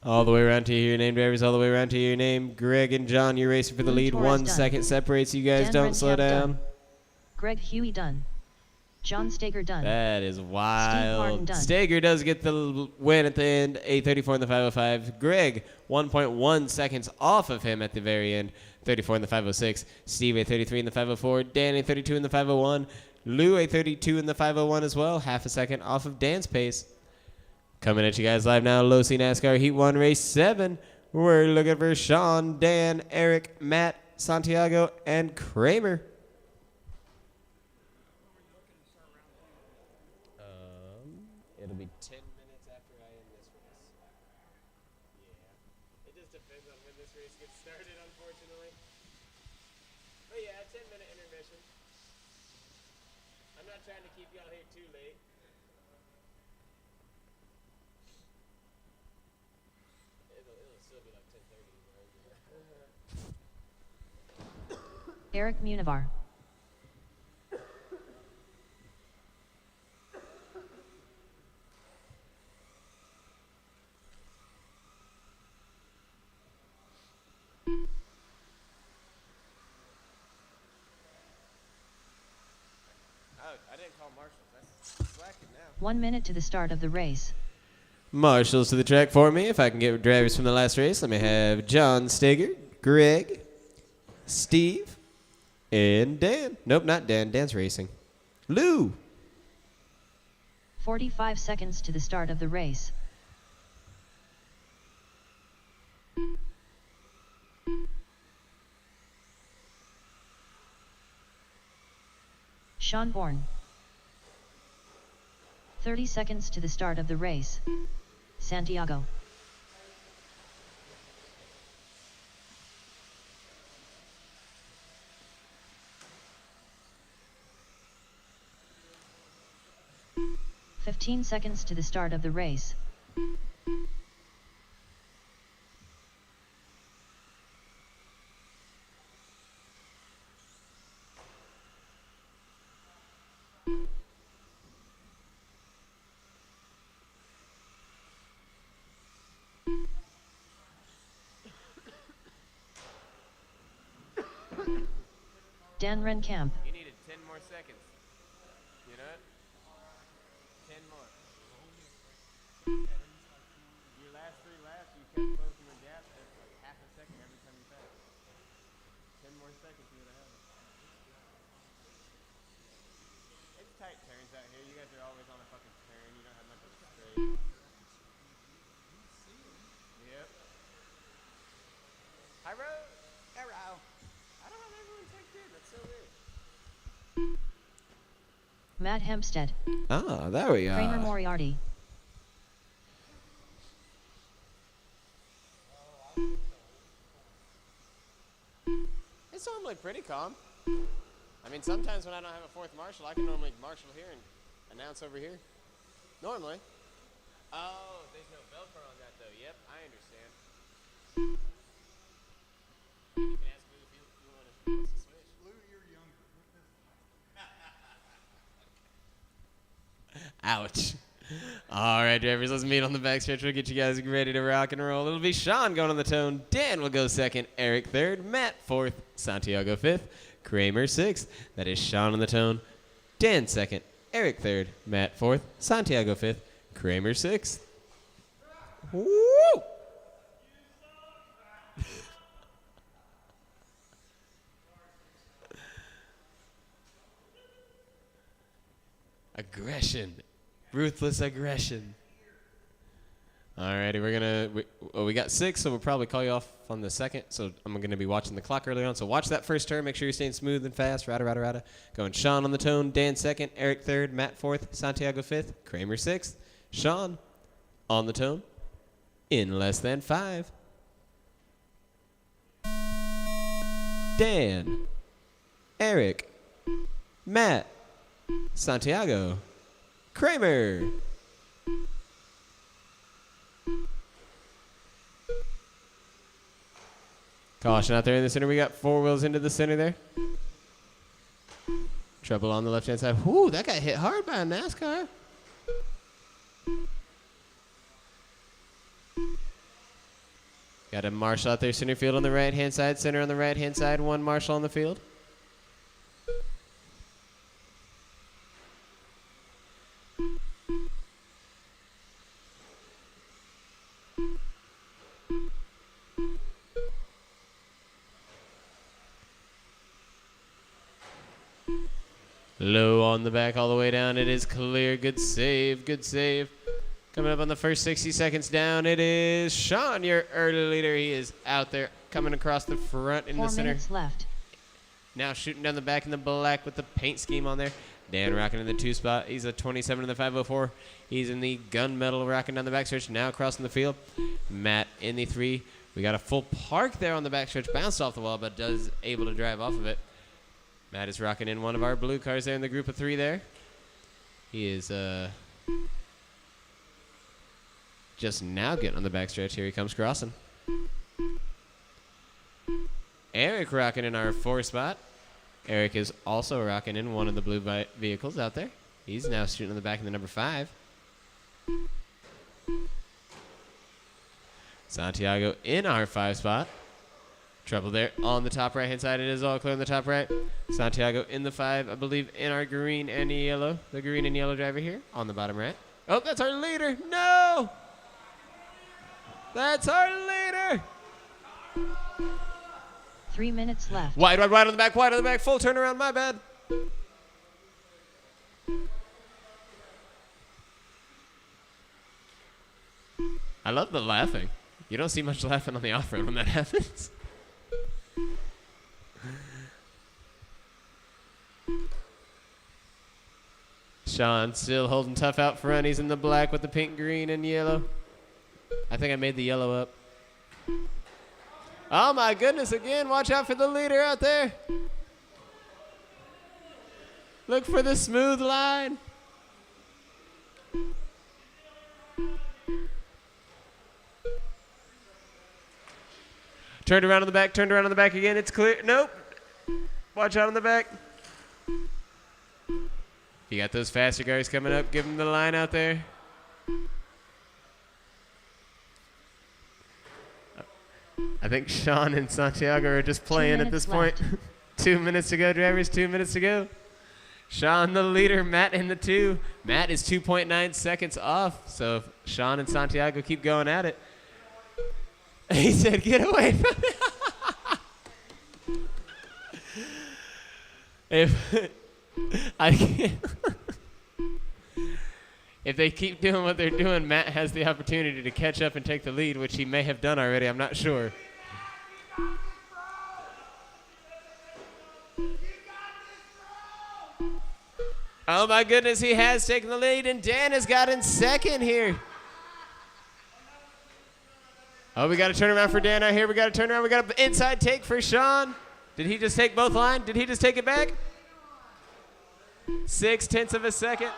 All the way around to your name, drivers. All the way around to your name. Greg and John, you're racing for the lead. Torres 1 done. second separates you guys. Dan Don't slow Rencap down. done. Greg Huey done. John Steger done. That is Martin wild. done. Steger does get the win at the end. 8:34 in the 505. Greg, 1.1 seconds off of him at the very end. 34 in the 506. Steve, 8:33 in the 504. Dan, 8:32 in the 501. Lou, 8:32 in the 501 as well. Half a second off of Dan's pace. Coming at you guys live now, Low C NASCAR Heat 1 Race 7. We're looking for Sean, Dan, Eric, Matt, Santiago, and Kramer. be 10 minutes after I end this race. Yeah. It just depends on when this race gets started, unfortunately. But yeah, 10-minute intermission. I'm not trying to keep y'all here too late. It'll still be like 10:30. Eric Munivar. Oh, I didn't call marshals. That's slacking now. 1 minute to the start of the race. Marshals to the track for me. If I can get drivers from the last race, let me have John Steger, Greg, Steve, and Dan. Nope, not Dan. Dan's racing. Lou. 45 seconds to the start of the race. Sean Bourne. 30 seconds to the start of the race. Santiago. "15 seconds to the start of the race. Dan Renkamp. You needed 10 more seconds. You know it? 10 more. Your last 3 laps, you kept closing the gap at like half a second every time you passed. 10 more seconds, you would have had it. It's tight turns out here. You guys are always on a fucking turn. You don't have much of a straight. Yep. Hi, Road. Hello. I don't have everyone checked in. That's so weird. Matt Hempstead. Ah, there we Kramer Moriarty. It's normally pretty calm. I mean, sometimes when I don't have a fourth marshal, I can normally marshal here and announce over here. Normally. Oh, there's no Velcro on that, though. Yep, I understand. You can ask Lou if you wants to switch. Lou, you're younger. Ouch. All right, drivers, let's meet on the backstretch. We'll get you guys ready to rock and roll. It'll be Sean going on the tone. Dan will go second. Eric third. Matt fourth. Santiago fifth. Kramer sixth. That is Sean on the tone. Dan second. Eric third. Matt fourth. Santiago fifth. Kramer sixth. Woo! Aggression. Ruthless aggression. Alrighty, we got 6, so we'll probably call you off on the second. So I'm gonna be watching the clock early on. So watch that first turn. Make sure you're staying smooth and fast. Rada. Going Sean on the tone. Dan second. Eric third. Matt fourth. Santiago fifth. Kramer sixth. Sean on the tone. In less than 5. Dan. Eric. Matt. Santiago. Kramer. Caution out there in the center. We got 4 wheels into the center there. Trouble on the left-hand side. Whoo, that got hit hard by a NASCAR. Got a marshal out there, center field on the right-hand side, center on the right-hand side, 1 marshal on the field. Low on the back all the way down. It is clear. Good save. Good save. Coming up on the first 60 seconds down, it is Sean, your early leader. He is out there coming across the front in 4 the center. minutes left. Now shooting down the back in the black with the paint scheme on there. Dan rocking in the 2 spot. He's a 27 in the 504. He's in the gunmetal rocking down the backstretch. Now crossing the field. Matt in the 3. We got a full park there on the backstretch. Bounced off the wall, but does able to drive off of it. Matt is rocking in one of our blue cars there in the group of 3 there. He is just now getting on the backstretch. Here he comes crossing. Eric rocking in our 4 spot. Eric is also rocking in one of the blue vehicles out there. He's now shooting in the back in the number 5. Santiago in our 5 spot. Trouble there on the top right hand side. It is all clear on the top right. Santiago in the 5, I believe, in our green and yellow. The green and yellow driver here on the bottom right. Oh, that's our leader. No! That's our leader. 3 minutes left. Wide on the back, wide on the back. Full turnaround, my bad. I love the laughing. You don't see much laughing on the off-road when that happens. Sean still holding tough out front. He's in the black with the pink, green, and yellow. I think I made the yellow up. Oh my goodness, again, watch out for the leader out there. Look for the smooth line. Turned around on the back, turned around on the back again. It's clear. Nope. Watch out on the back. You got those faster guys coming up. Give them the line out there. I think Sean and Santiago are just playing at this point. 2 minutes to go, drivers. 2 minutes to go. Sean the leader, Matt in the 2. Matt is 2.9 seconds off. So if Sean and Santiago keep going at it. He said, get away from me. If I can't. If they keep doing what they're doing, Matt has the opportunity to catch up and take the lead, which he may have done already. I'm not sure. Oh my goodness, he has taken the lead, and Dan has got in second here. Oh, we got to turn around for Dan out here. We got to turn around. We got an inside take for Sean. Did he just take both lines? Did he just take it back? 0.6 of a second.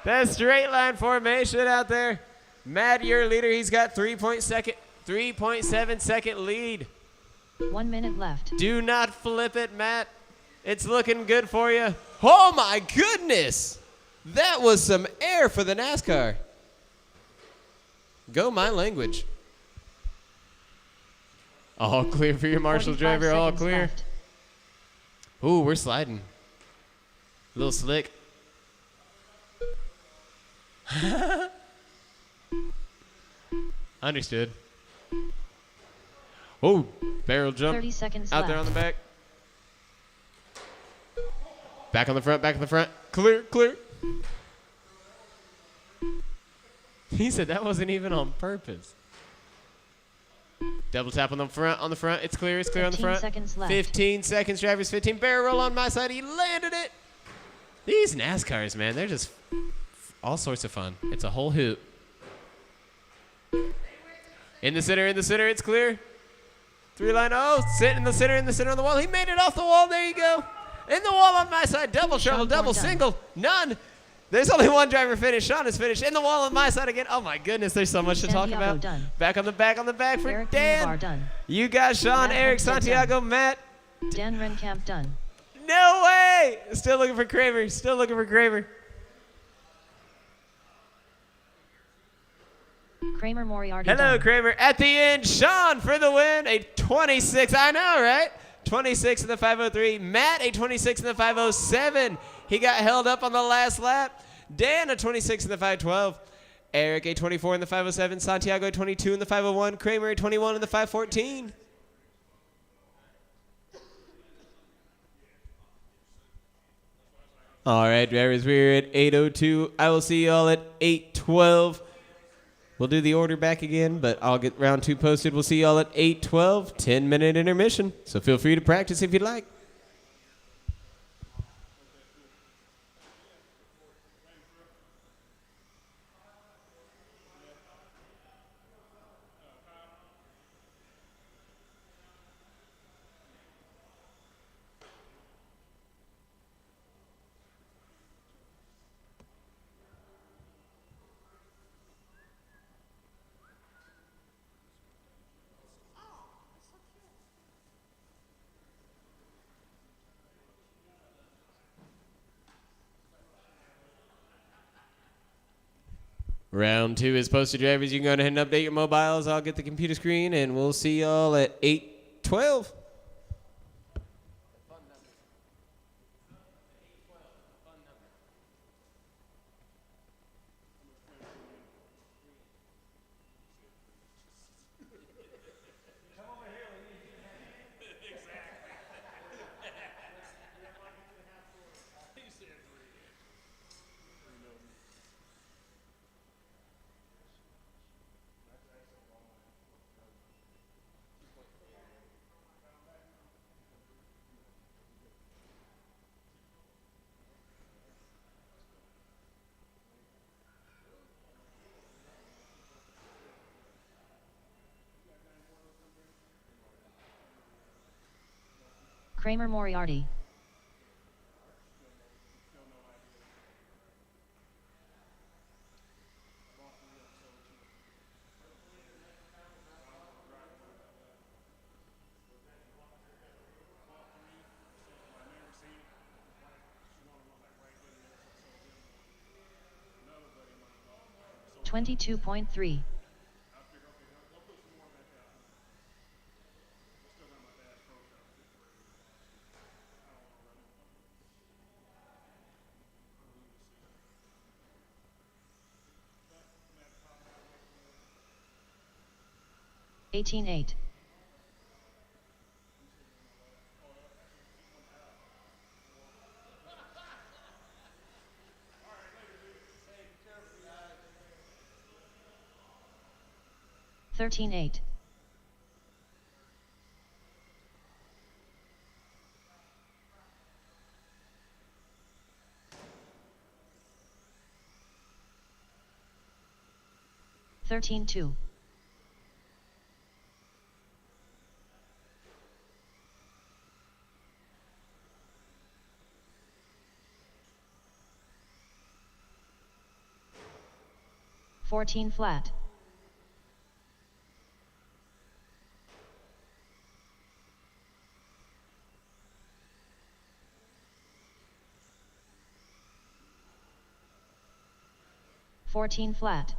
That straight line formation out there. Matt, your leader, he's got 3.7 second lead. 1 minute left. Do not flip it, Matt. It's looking good for you. Oh my goodness. That was some air for the NASCAR. Go my language. All clear for your Marshall driver, all clear. Left. Ooh, we're sliding. A little slick. Understood. Oh, barrel jump. 30 seconds out left. there on the back. Back on the front, back on the front. Clear, clear. He said that wasn't even on purpose. Double tap on the front, It's clear on the front. 15 seconds left. 15 seconds, drivers, 15. Barrel roll on my side. He landed it. These NASCARs, man, they're just all sorts of fun. It's a whole hoot. In the center, it's clear. 3 line, oh, sit in the center on the wall. He made it off the wall. There you go. In the wall on my side, double trouble, double single, none. There's only one driver finished. Sean is finished. In the wall on my side again. Oh my goodness, there's so much to talk about. Done. Back on the back for Eric Dan. done. You got Sean, Matt Eric, Renkamp Santiago, done. Matt. Dan Renkamp done. No way! Still looking for Kramer. Kramer Moriarty Hello, done. Kramer. At the end, Sean for the win. A 26. I know, right? 26 in the 503. Matt, a 26 in the 507. He got held up on the last lap. Dan, a 26 in the 512. Eric, a 24 in the 507. Santiago, a 22 in the 501. Kramer, a 21 in the 514. All right, drivers, we're at 8:02. I will see you all at 8:12. We'll do the order back again, but I'll get round 2 posted. We'll see you all at 8:12. 10-minute intermission, so feel free to practice if you'd like. Round 2 is posted, drivers. You can go ahead and update your mobiles. I'll get the computer screen, and we'll see y'all at 8:12. Kramer Moriarty. $22.3. $18.8. $13.8. $13.2. $14 flat. $14 flat.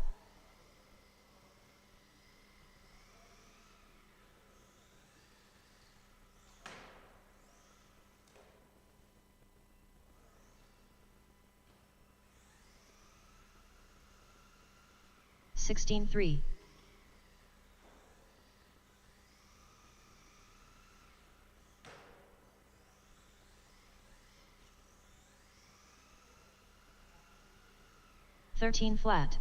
$16.3. $13 flat.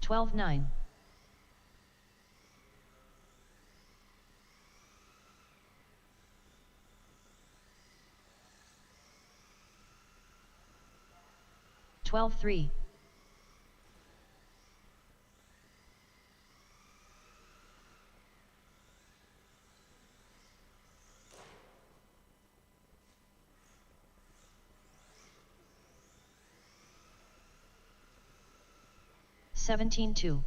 $12.9. $12.3. $17.2.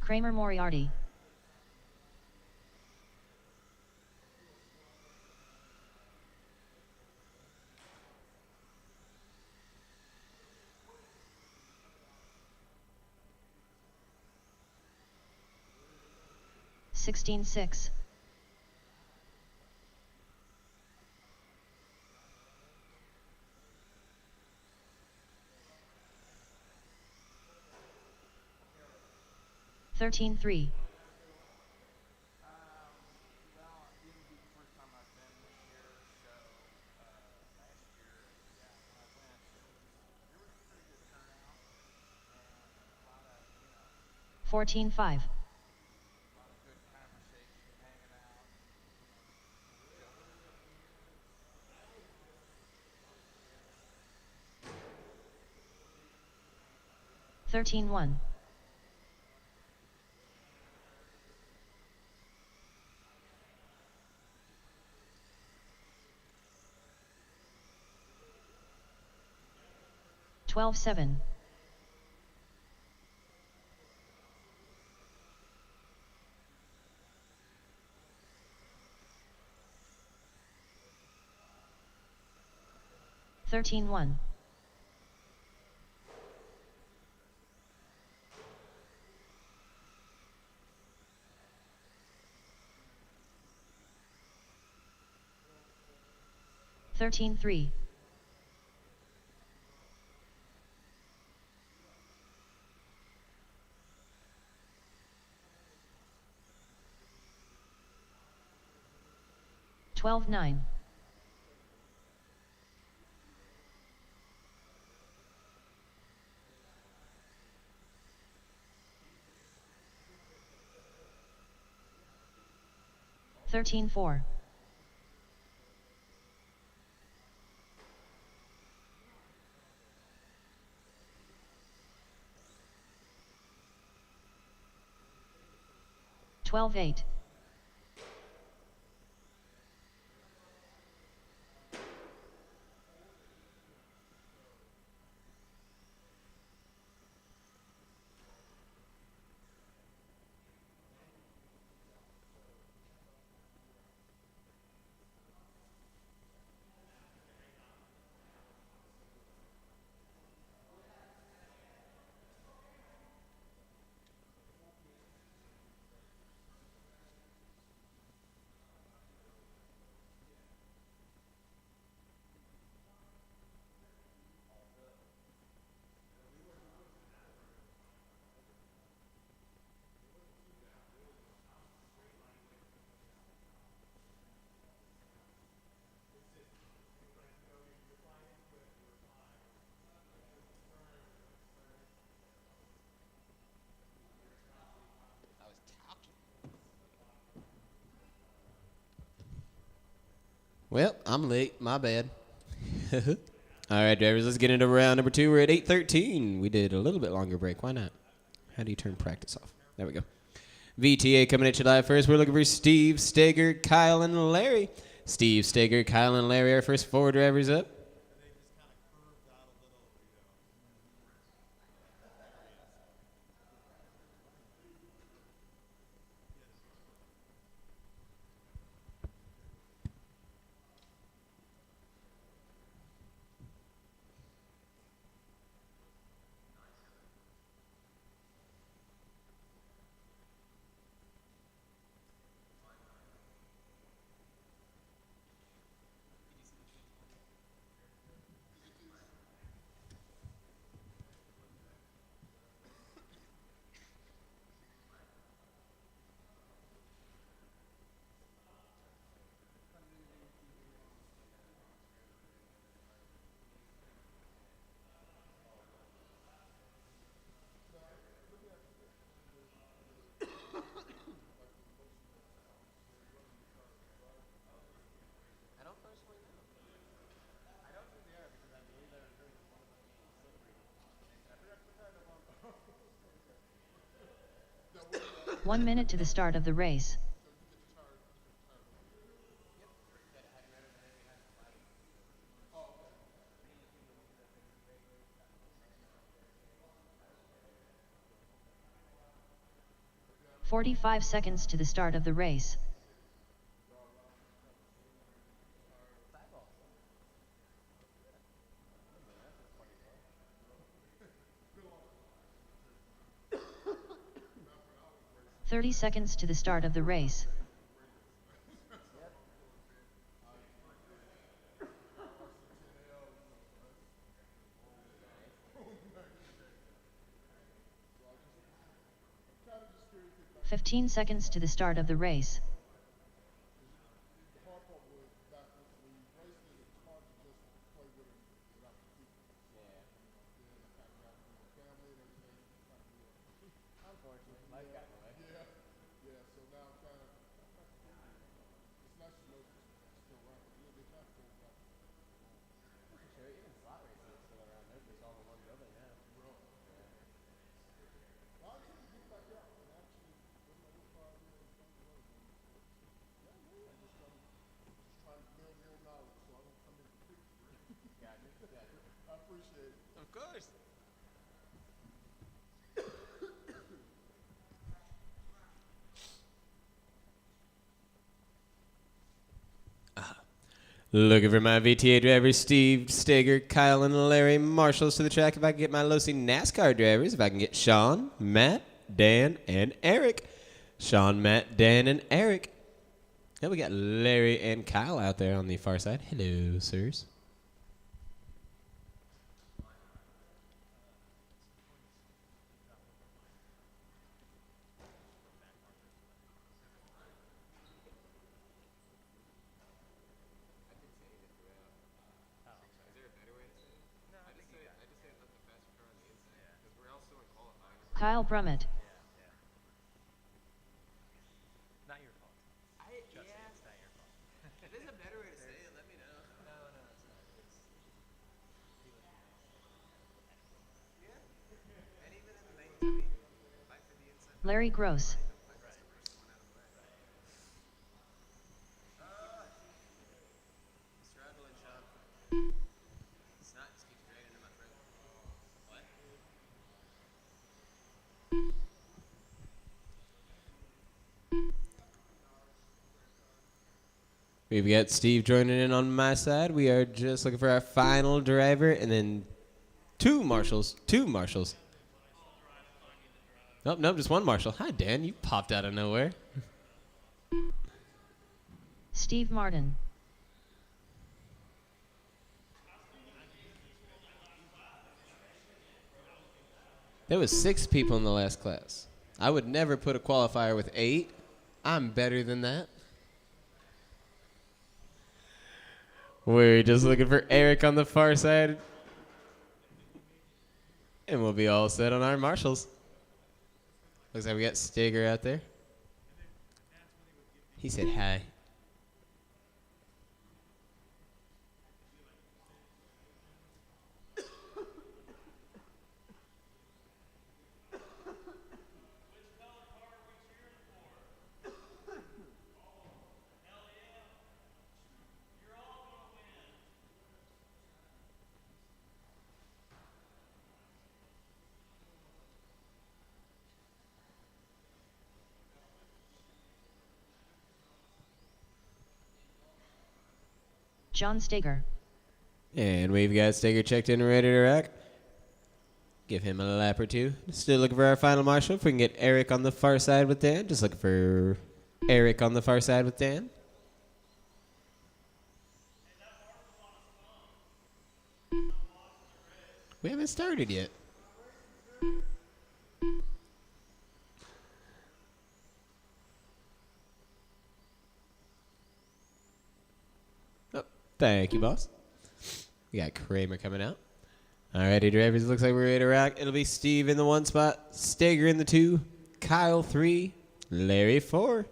Kramer Moriarty. Sixteen six. Thirteen three. Well, it would be the first time I've been this year, so last year, yeah, when I went, there was a pretty good turnout and a lot of, 14 5. a lot of good conversation, hanging out, and, joking. 13 1. Twelve 7. 13 1. 13 3. 12 9. 13 4. 12 8. I was talking. Well, I'm late. My bad. All right, drivers, let's get into round number 2. We're at 8:13. We did a little bit longer break. Why not? How do you turn practice off? There we go. VTA coming at you live first. We're looking for Steve, Steger, Kyle, and Larry. Steve, Steger, Kyle, and Larry, our first 4 drivers up. I don't personally know. I don't think they are because I believe I was doing one of them being slippery. And I forgot to put that in the one. 1 minute to the start of the race. 45 seconds to the start of the race. "30 seconds to the start of the race. "15 seconds to the start of the race. Of course. Looking for my VTA drivers, Steve, Steger, Kyle, and Larry Marshalls to the track. If I can get my Losi NASCAR drivers, if I can get Sean, Matt, Dan, and Eric. Sean, Matt, Dan, and Eric. And we got Larry and Kyle out there on the far side. Hello, sirs. Kyle Brummett. Not your fault. Just it's not your fault. If there's a better way to say it, let me know. No, it's not. It's he was And even in the main, I mean, fight for the inside. Larry Gross. Struggling, Sean. It's not just keeps draining in my throat. What? We've got Steve joining in on my side. We are just looking for our final driver, and then two marshals. Nope, just one marshal. Hi, Dan. You popped out of nowhere. Steve Martin. There was 6 people in the last class. I would never put a qualifier with 8. I'm better than that. We're just looking for Eric on the far side. And we'll be all set on our marshals. Looks like we got Steger out there. He said hi. John Steger. And we've got Steger checked in and ready to rock. Give him a lap or two. Still looking for our final marshal. If we can get Eric on the far side with Dan. Just looking for Eric on the far side with Dan. We haven't started yet. Oh, thank you, boss. We got Kramer coming out. Alrighty, drivers. Looks like we're ready to rock. It'll be Steve in the 1 spot, Steger in the 2, Kyle 3, Larry 4.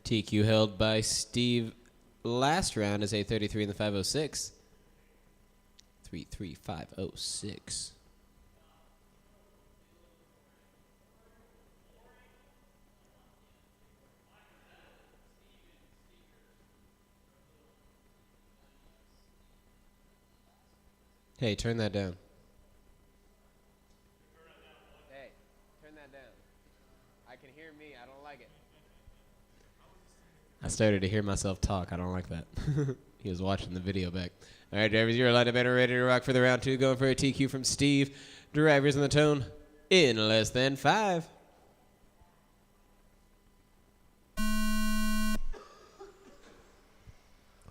TQ held by Steve last round is a 33 in the 506. 33506. Hey, turn that down. Hey, turn that down. I can hear me. I don't like it. I started to hear myself talk. I don't like that. He was watching the video back. All right, drivers, you're lined up and ready to rock for the round 2. Going for a TQ from Steve. Drivers in the tone in less than 5.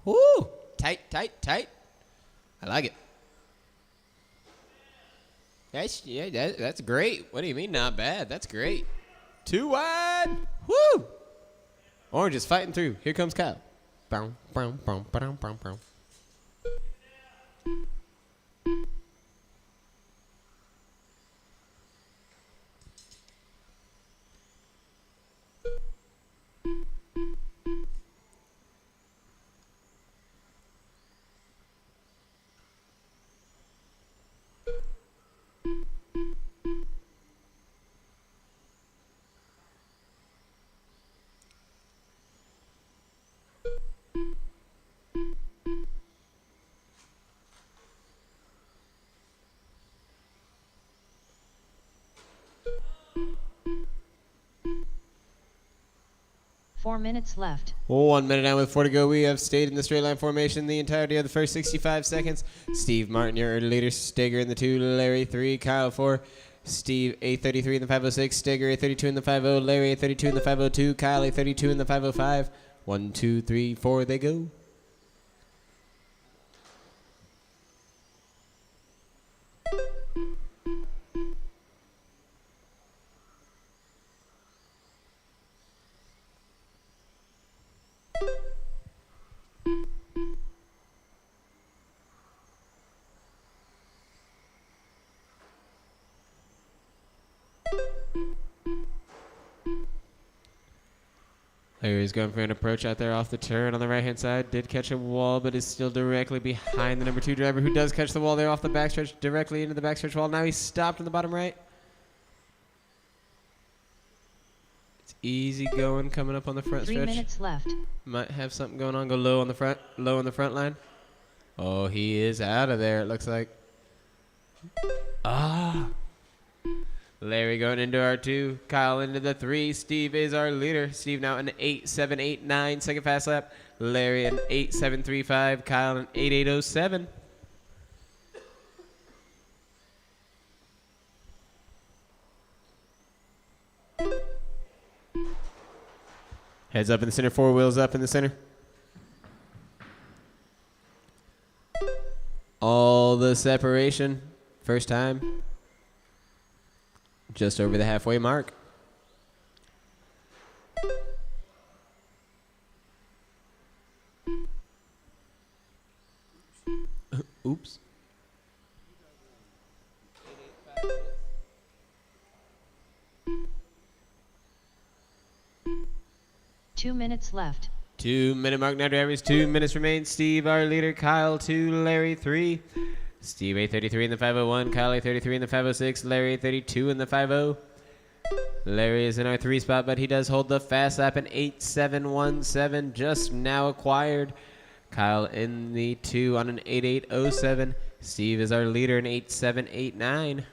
Woo! Tight, tight, tight. I like it. That's great. What do you mean not bad? That's great. 2 wide. Woo! Orange is fighting through. Here comes Kyle. Bow, bow, bow, bow, bow, bow. Four minutes left. 1 minute down with 4 to go. We have stayed in the straight line formation the entirety of the first 65 seconds. Steve Martin, your early leader. Steger in the 2, Larry 3, Kyle 4. Steve A33 in the 506, Steger A32 in the 50, Larry A32 in the 502, Kyle A32 in the 505. 1, 2, 3, 4, they go. Larry's going for an approach out there off the turn on the right-hand side. Did catch a wall, but is still directly behind the number 2 driver, who does catch the wall there off the backstretch, directly into the backstretch wall. Now he's stopped in the bottom right. It's easy going coming up on the front 3 stretch. minutes left. Might have something going on. Go low on the front line. Oh, he is out of there, it looks like. Ah. Larry going into R2. Kyle into the 3. Steve is our leader. Steve now an 8.789 second fast lap. Larry an 8.735. Kyle an 8.807. Heads up in the center. 4 wheels up in the center. All the separation. First time. Just over the halfway mark. Oops. 2 minutes left. 2 minute mark now, drivers. 2 minutes remain. Steve, our leader. Kyle 2, Larry 3. Steve A33 in the 501, Kyle A33 in the 506, Larry A32 in the 50. Larry is in our 3 spot, but he does hold the fast lap in 8.717, just now acquired. Kyle in the 2 on an 8.807. Steve is our leader in 8.789.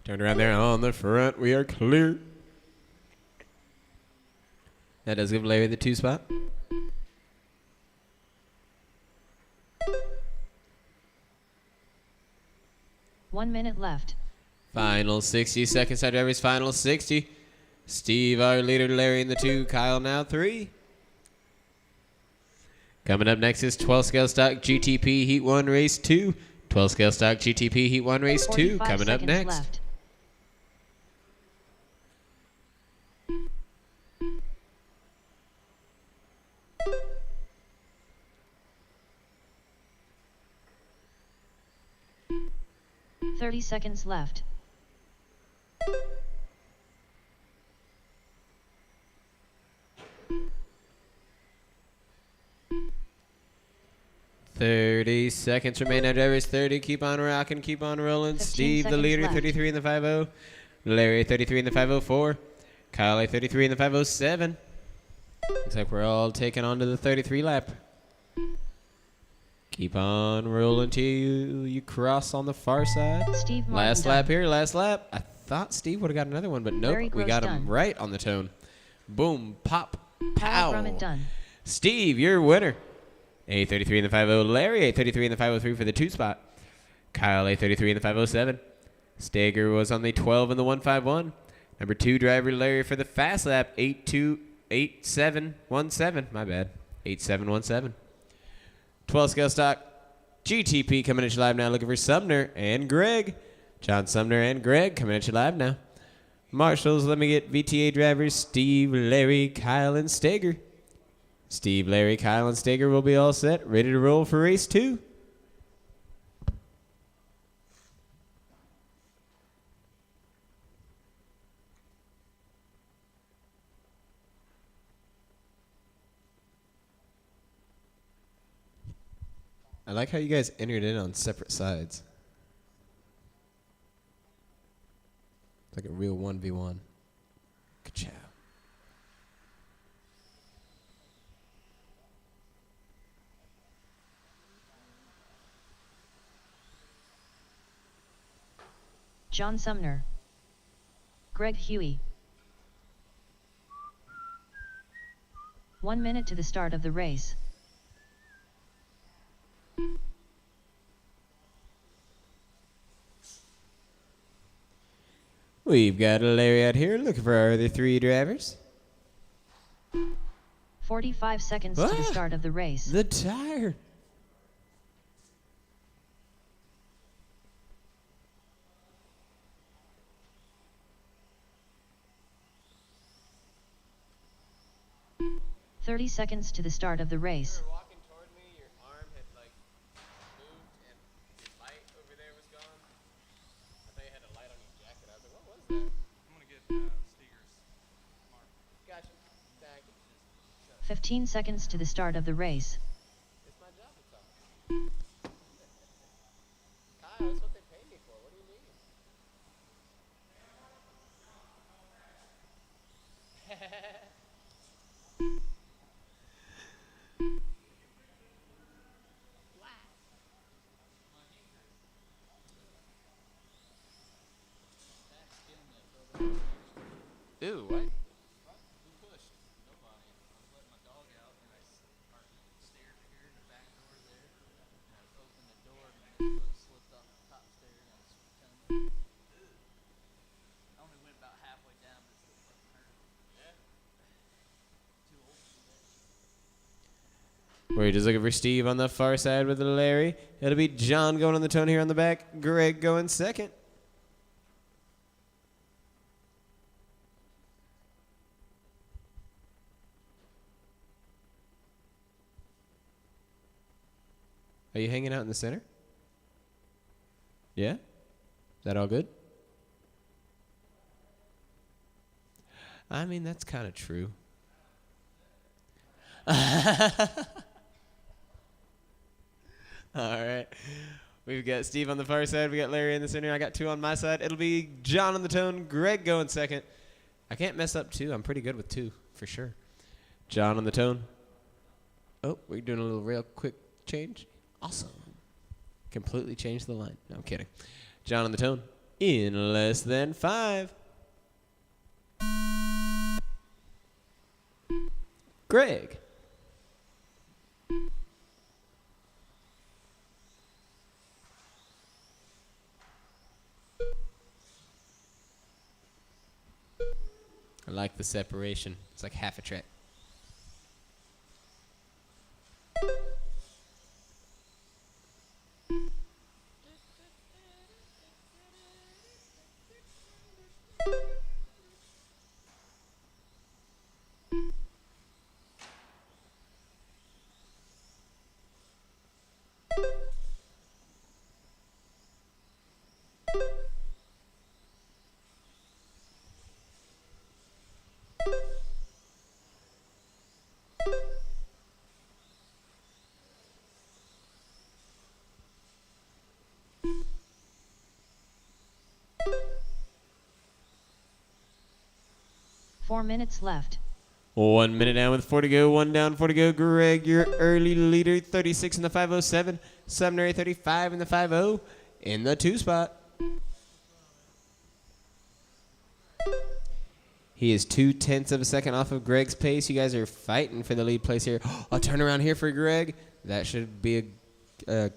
Turn around there on the front. We are clear. That does give Larry the 2 spot. One minute left. Final 60 seconds. Our drivers final 60. Steve, our leader. Larry in the 2. Kyle now 3. Coming up next is 12 scale stock GTP Heat 1 Race 2. 12 scale stock GTP Heat 1 Race 2 coming up next. Left. Thirty seconds left. 30 seconds remain now, drivers. 30. Keep on rocking. Keep on rolling. 15 Steve, the seconds leader, left. 33 in the 50. Larry, 33 in the 504. Kyle, 33 in the 507. Looks like we're all taking on to the 33 lap. Keep on rolling till you cross on the far side. Steve Martin Last done. lap here, last lap. I thought Steve would have got another one, but nope. Larry We Gross got him done. right on the tone. Boom, pop, Kyle pow. Grummett done. Steve, your winner. A33 in the 50. Larry, A33 in the 503 for the 2 spot. Kyle, A33 in the 507. Stager was on the 12 in the 151. Number 2 driver, Larry, for the fast lap, 8717. My bad. 8717. 12 scale stock. GTP coming at you live now, looking for Sumner and Greg. John Sumner and Greg coming at you live now. Marshals, let me get VTA drivers Steve, Larry, Kyle, and Stager. Steve, Larry, Kyle, and Stager will be all set, ready to roll for race 2. I like how you guys entered in on separate sides. It's like a real 1v1. Ka-chow. John Sumner. Greg Huey. 1 minute to the start of the race. We've got a Larry out here looking for our other 3 drivers. 45 seconds to the start of the race. The tire. "30 seconds to the start of the race. You were walking toward me, your arm had like moved and your light over there was gone. I thought you had a light on your jacket. I was like, what was that? I'm gonna get Steger's mark. Gotcha. Thank you. 15 seconds to the start of the race. It's my job to talk. Kyle, that's what they pay me for. What do you mean? Ooh, what? Who pushed? Nobody. I was letting my dog out and I parked stairs here in the back door there. And I opened the door and my foot slipped off the top stair and I was kind of. I only went about halfway down, but it still fucking hurt. Yeah. Too old to do that. We're just looking for Steve on the far side with Larry. It'll be John going on the tone here on the back. Greg going second. Are you hanging out in the center? Yeah? Is that all good? I mean, that's kind of true. All right. We've got Steve on the far side. We got Larry in the center. I got 2 on my side. It'll be John on the tone. Greg going second. I can't mess up 2. I'm pretty good with 2, for sure. John on the tone. Oh, we're doing a little real quick change. Awesome. Completely changed the line. No, I'm kidding. John on the tone. In less than 5. Greg. I like the separation. It's like half a track. 4 minutes left. 1 minute down with 4 to go. 1 down, 4 to go. Greg, your early leader, 36 in the 507. Sumner, 35 in the 50 in the 2 spot. He is 2/10 of a second off of Greg's pace. You guys are fighting for the lead place here. A turnaround here for Greg. That should be a...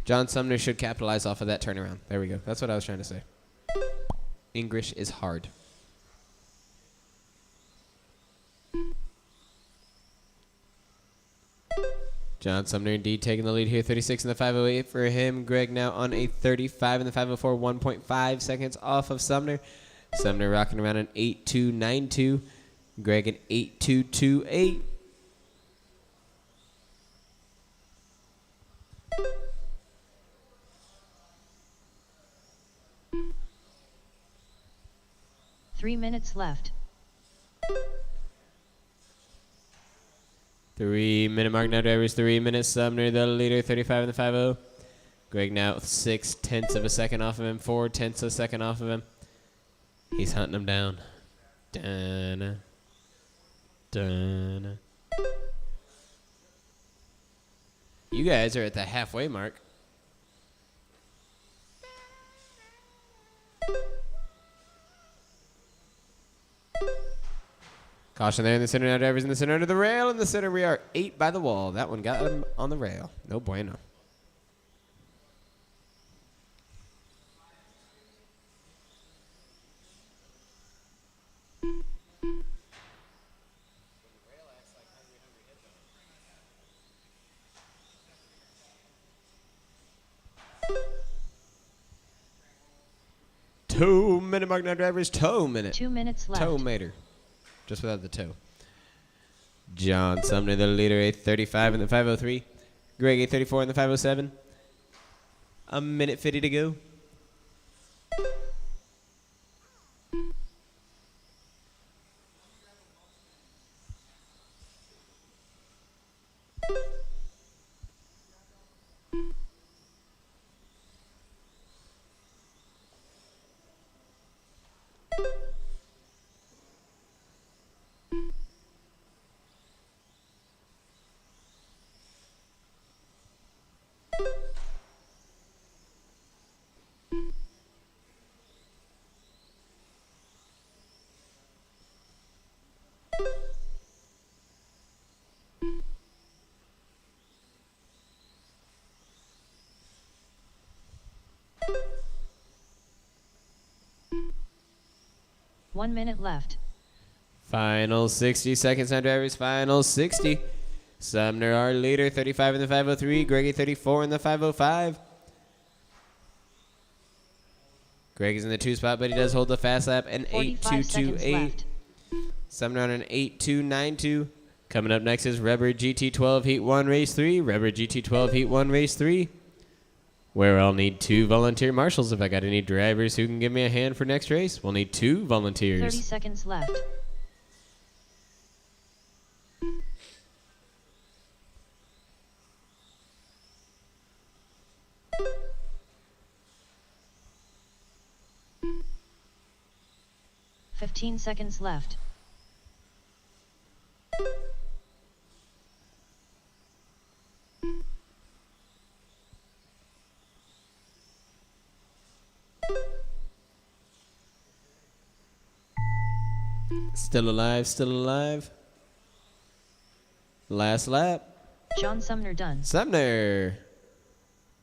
John Sumner should capitalize off of that turnaround. There we go. That's what I was trying to say. English is hard. John Sumner indeed taking the lead here. 36 in the 508 for him. Greg now on a 35 in the 504. 1.5 seconds off of Sumner. Sumner rocking around an 8.292. Greg an 8.228. Three minutes left. 3 minute mark now, drivers. 3 minutes. Sumner, the leader, 35 in the 50. Greg now 6/10 of a second off of him. 4/10 of a second off of him. He's hunting him down. Dun, dun. You guys are at the halfway mark. Caution there in the center now, drivers in the center under the rail. In the center, we are 8 by the wall. That one got him on the rail. No bueno. Toe minute mark now, drivers. Toe minute. 2 minutes left. Toe meter. Just without the toe. John Sumner, the leader, a 35 in the 503. Greg, a 34 in the 507. A minute 50 to go. One minute left. Final 60 seconds now, drivers. Final 60. Sumner, our leader, 35 in the 503. Greggy, 34 in the 505. Greg is in the 2 spot, but he does hold the fast lap. An 45 seconds 8.228. left. Sumner on an 8.292. Coming up next is Rubber GT12 Heat 1 Race 3. Rubber GT12 Heat 1 Race 3. Where I'll need 2 volunteer marshals. If I got any drivers who can give me a hand for next race, we'll need 2 volunteers. 30 seconds left. Fifteen seconds left. Still alive, still alive. Last lap. John Sumner done. Sumner.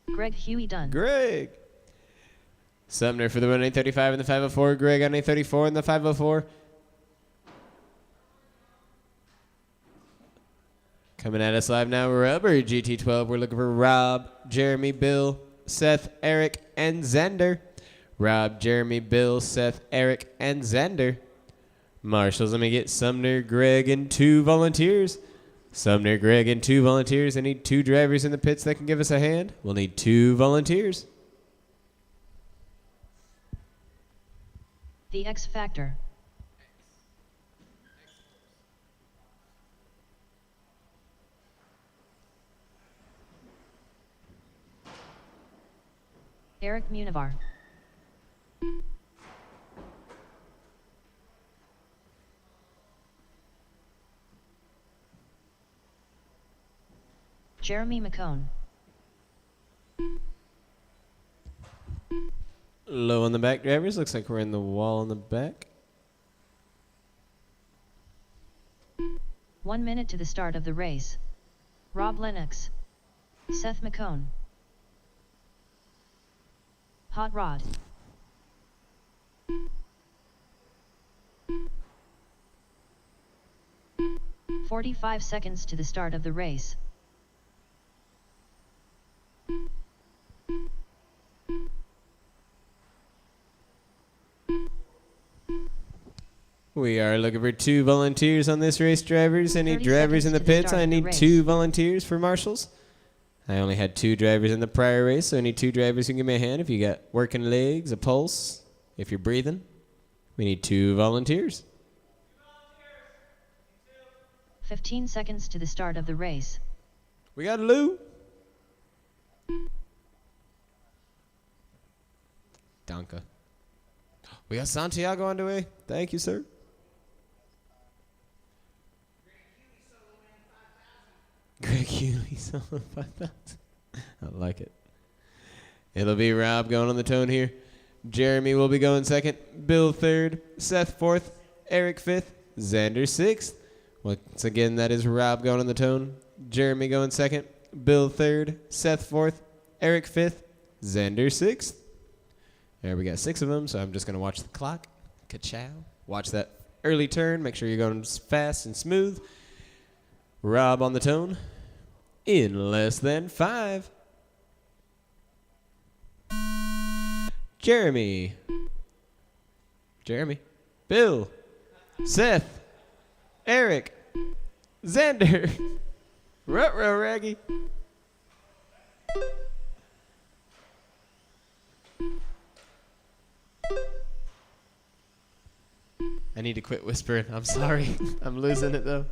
Greg Huey done. Greg. Sumner for the win, 835 in the 504. Greg on 834 in the 504. Coming at us live now, Rubber GT12. We're looking for Rob, Jeremy, Bill, Seth, Eric, and Zender. Rob, Jeremy, Bill, Seth, Eric, and Zender. Marshals, let me get Sumner, Greg, and 2 volunteers. Sumner, Greg, and 2 volunteers. I need 2 drivers in the pits that can give us a hand. We'll need 2 volunteers. The X Factor. Eric Munivar. Jeremy McCone. Low on the back, drivers. Looks like we're in the wall on the back. 1 minute to the start of the race. Rob Lennox. Seth McCone. Hot Rod. "45 seconds to the start of the race. We are looking for 2 volunteers on this race, drivers. Any 30 drivers in the seconds to the pits? start I of the need race. 2 volunteers for marshals. I only had 2 drivers in the prior race, so I need 2 drivers who can give me a hand if you got working legs, a pulse, if you're breathing. We need 2 volunteers. 15 seconds to the start of the race. We got Lou. Donka. We got Santiago underway. Thank you, sir. Greg Hewley, solo 5,000. I like it. It'll be Rob going on the tone here. Jeremy will be going second. Bill third. Seth fourth. Eric fifth. Xander sixth. Once again, that is Rob going on the tone. Jeremy going second. Bill third. Seth fourth. Eric fifth. Xander sixth. There we got 6 of them, so I'm just going to watch the clock. Ka-chow. Watch that early turn. Make sure you're going fast and smooth. Rob on the tone. In less than 5. Jeremy. Bill. Seth. Eric. Xander. Ruh-roh, Raggy. I need to quit whispering. I'm sorry. I'm losing it, though.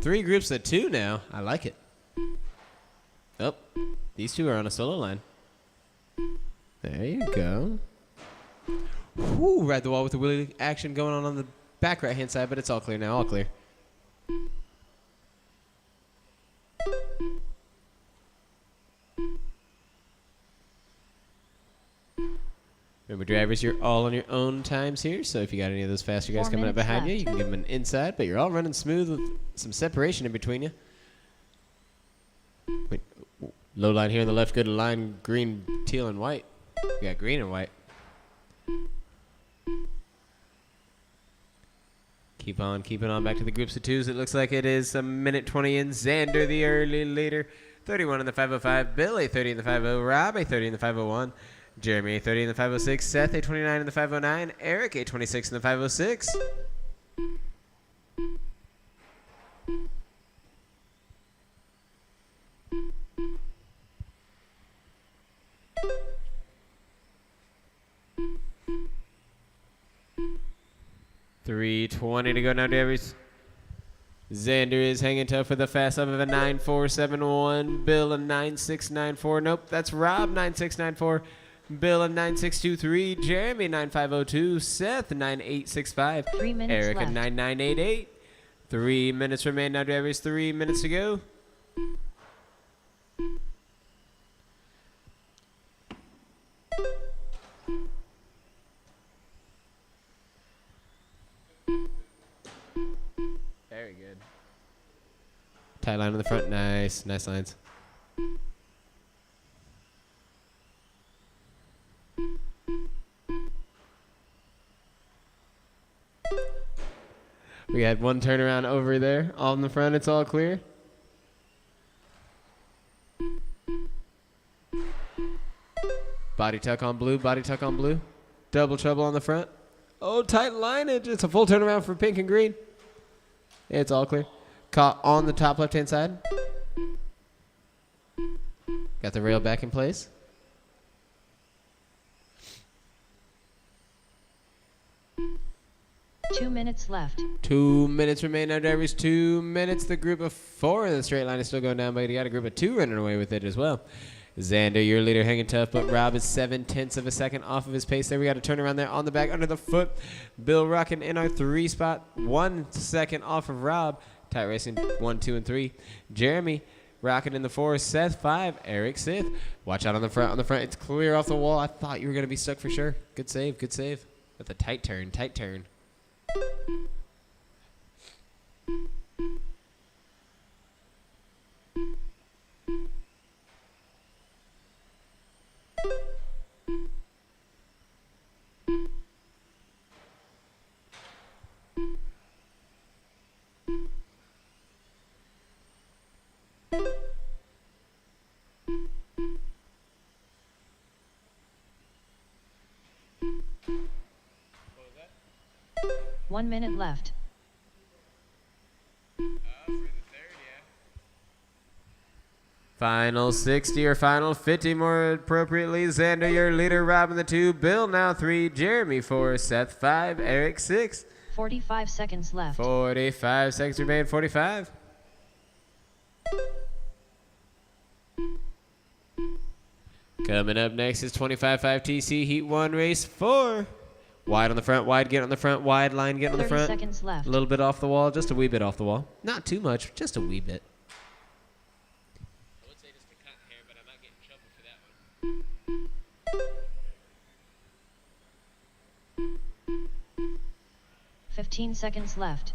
Three groups of 2 now. I like it. Oh, these 2 are on a solo line. There you go. Whoo, ride the wall with the wheelie action going on the back right-hand side, but it's all clear now. All clear. Remember, drivers, you're all on your own times here, so if you got any of those faster guys 4 coming up minutes behind you, left. you can give them an inside, but you're all running smooth with some separation in between you. Wait, low line here on the left, good line, green, teal, and white. We got green and white. Keep on keeping on back to the groups of 2s. It looks like it is a minute 20 in. Xander, the early leader. 31 in the 505. Bill, a 30 in the 50. Rob, a 30 in the 501. Jeremy, a 30 in the 506. Seth, a 29 in the 509. Eric, a 26 in the 506. .320 to go now, Davies. Xander is hanging tough with a fast up of a 9.471. Bill a 9.694. Nope, that's Rob 9.694. Bill a 9.623. Jeremy 9.502. Seth 9.865. 3 minutes Eric a left. 9.988. 3 minutes remain now, drivers. 3 minutes to go. Very good. Tight line on the front. Nice. Nice lines. We had one turnaround over there. All in the front, it's all clear. Body tuck on blue, body tuck on blue. Double trouble on the front. Oh, tight lineage. It's a full turnaround for pink and green. It's all clear. Caught on the top left-hand side. Got the rail back in place. Two minutes left. 2 minutes remain now, drivers. 2 minutes. The group of 4 in the straight line is still going down, but you got a group of 2 running away with it as well. Xander, your leader, hanging tough, but Rob is 7/10 of a second off of his pace there. We got to turn around there on the back, under the foot. Bill rocking in our 3 spot, 1 second off of Rob. Tight racing 1, 2, and 3. Jeremy rocking in the 4. Seth 5. Eric 6th. Watch out on the front. On the front, it's clear off the wall. I thought you were going to be stuck for sure. Good save. Good save. With a tight turn. Tight turn. One minute left. Final 60 or final 50 more appropriately. Xander, your leader, Rob in the 2. Bill now 3. Jeremy 4. Seth 5. Eric 6. 45 seconds left. 45 seconds remain. 45. Coming up next is 25.5 TC Heat 1 Race 4. Wide on the front, wide get on the front, wide line get on the 30 front. seconds left. A little bit off the wall, just a wee bit off the wall. Not too much, just a wee bit. I would say just a cut hair, but I might get in trouble for that one. 15 seconds left.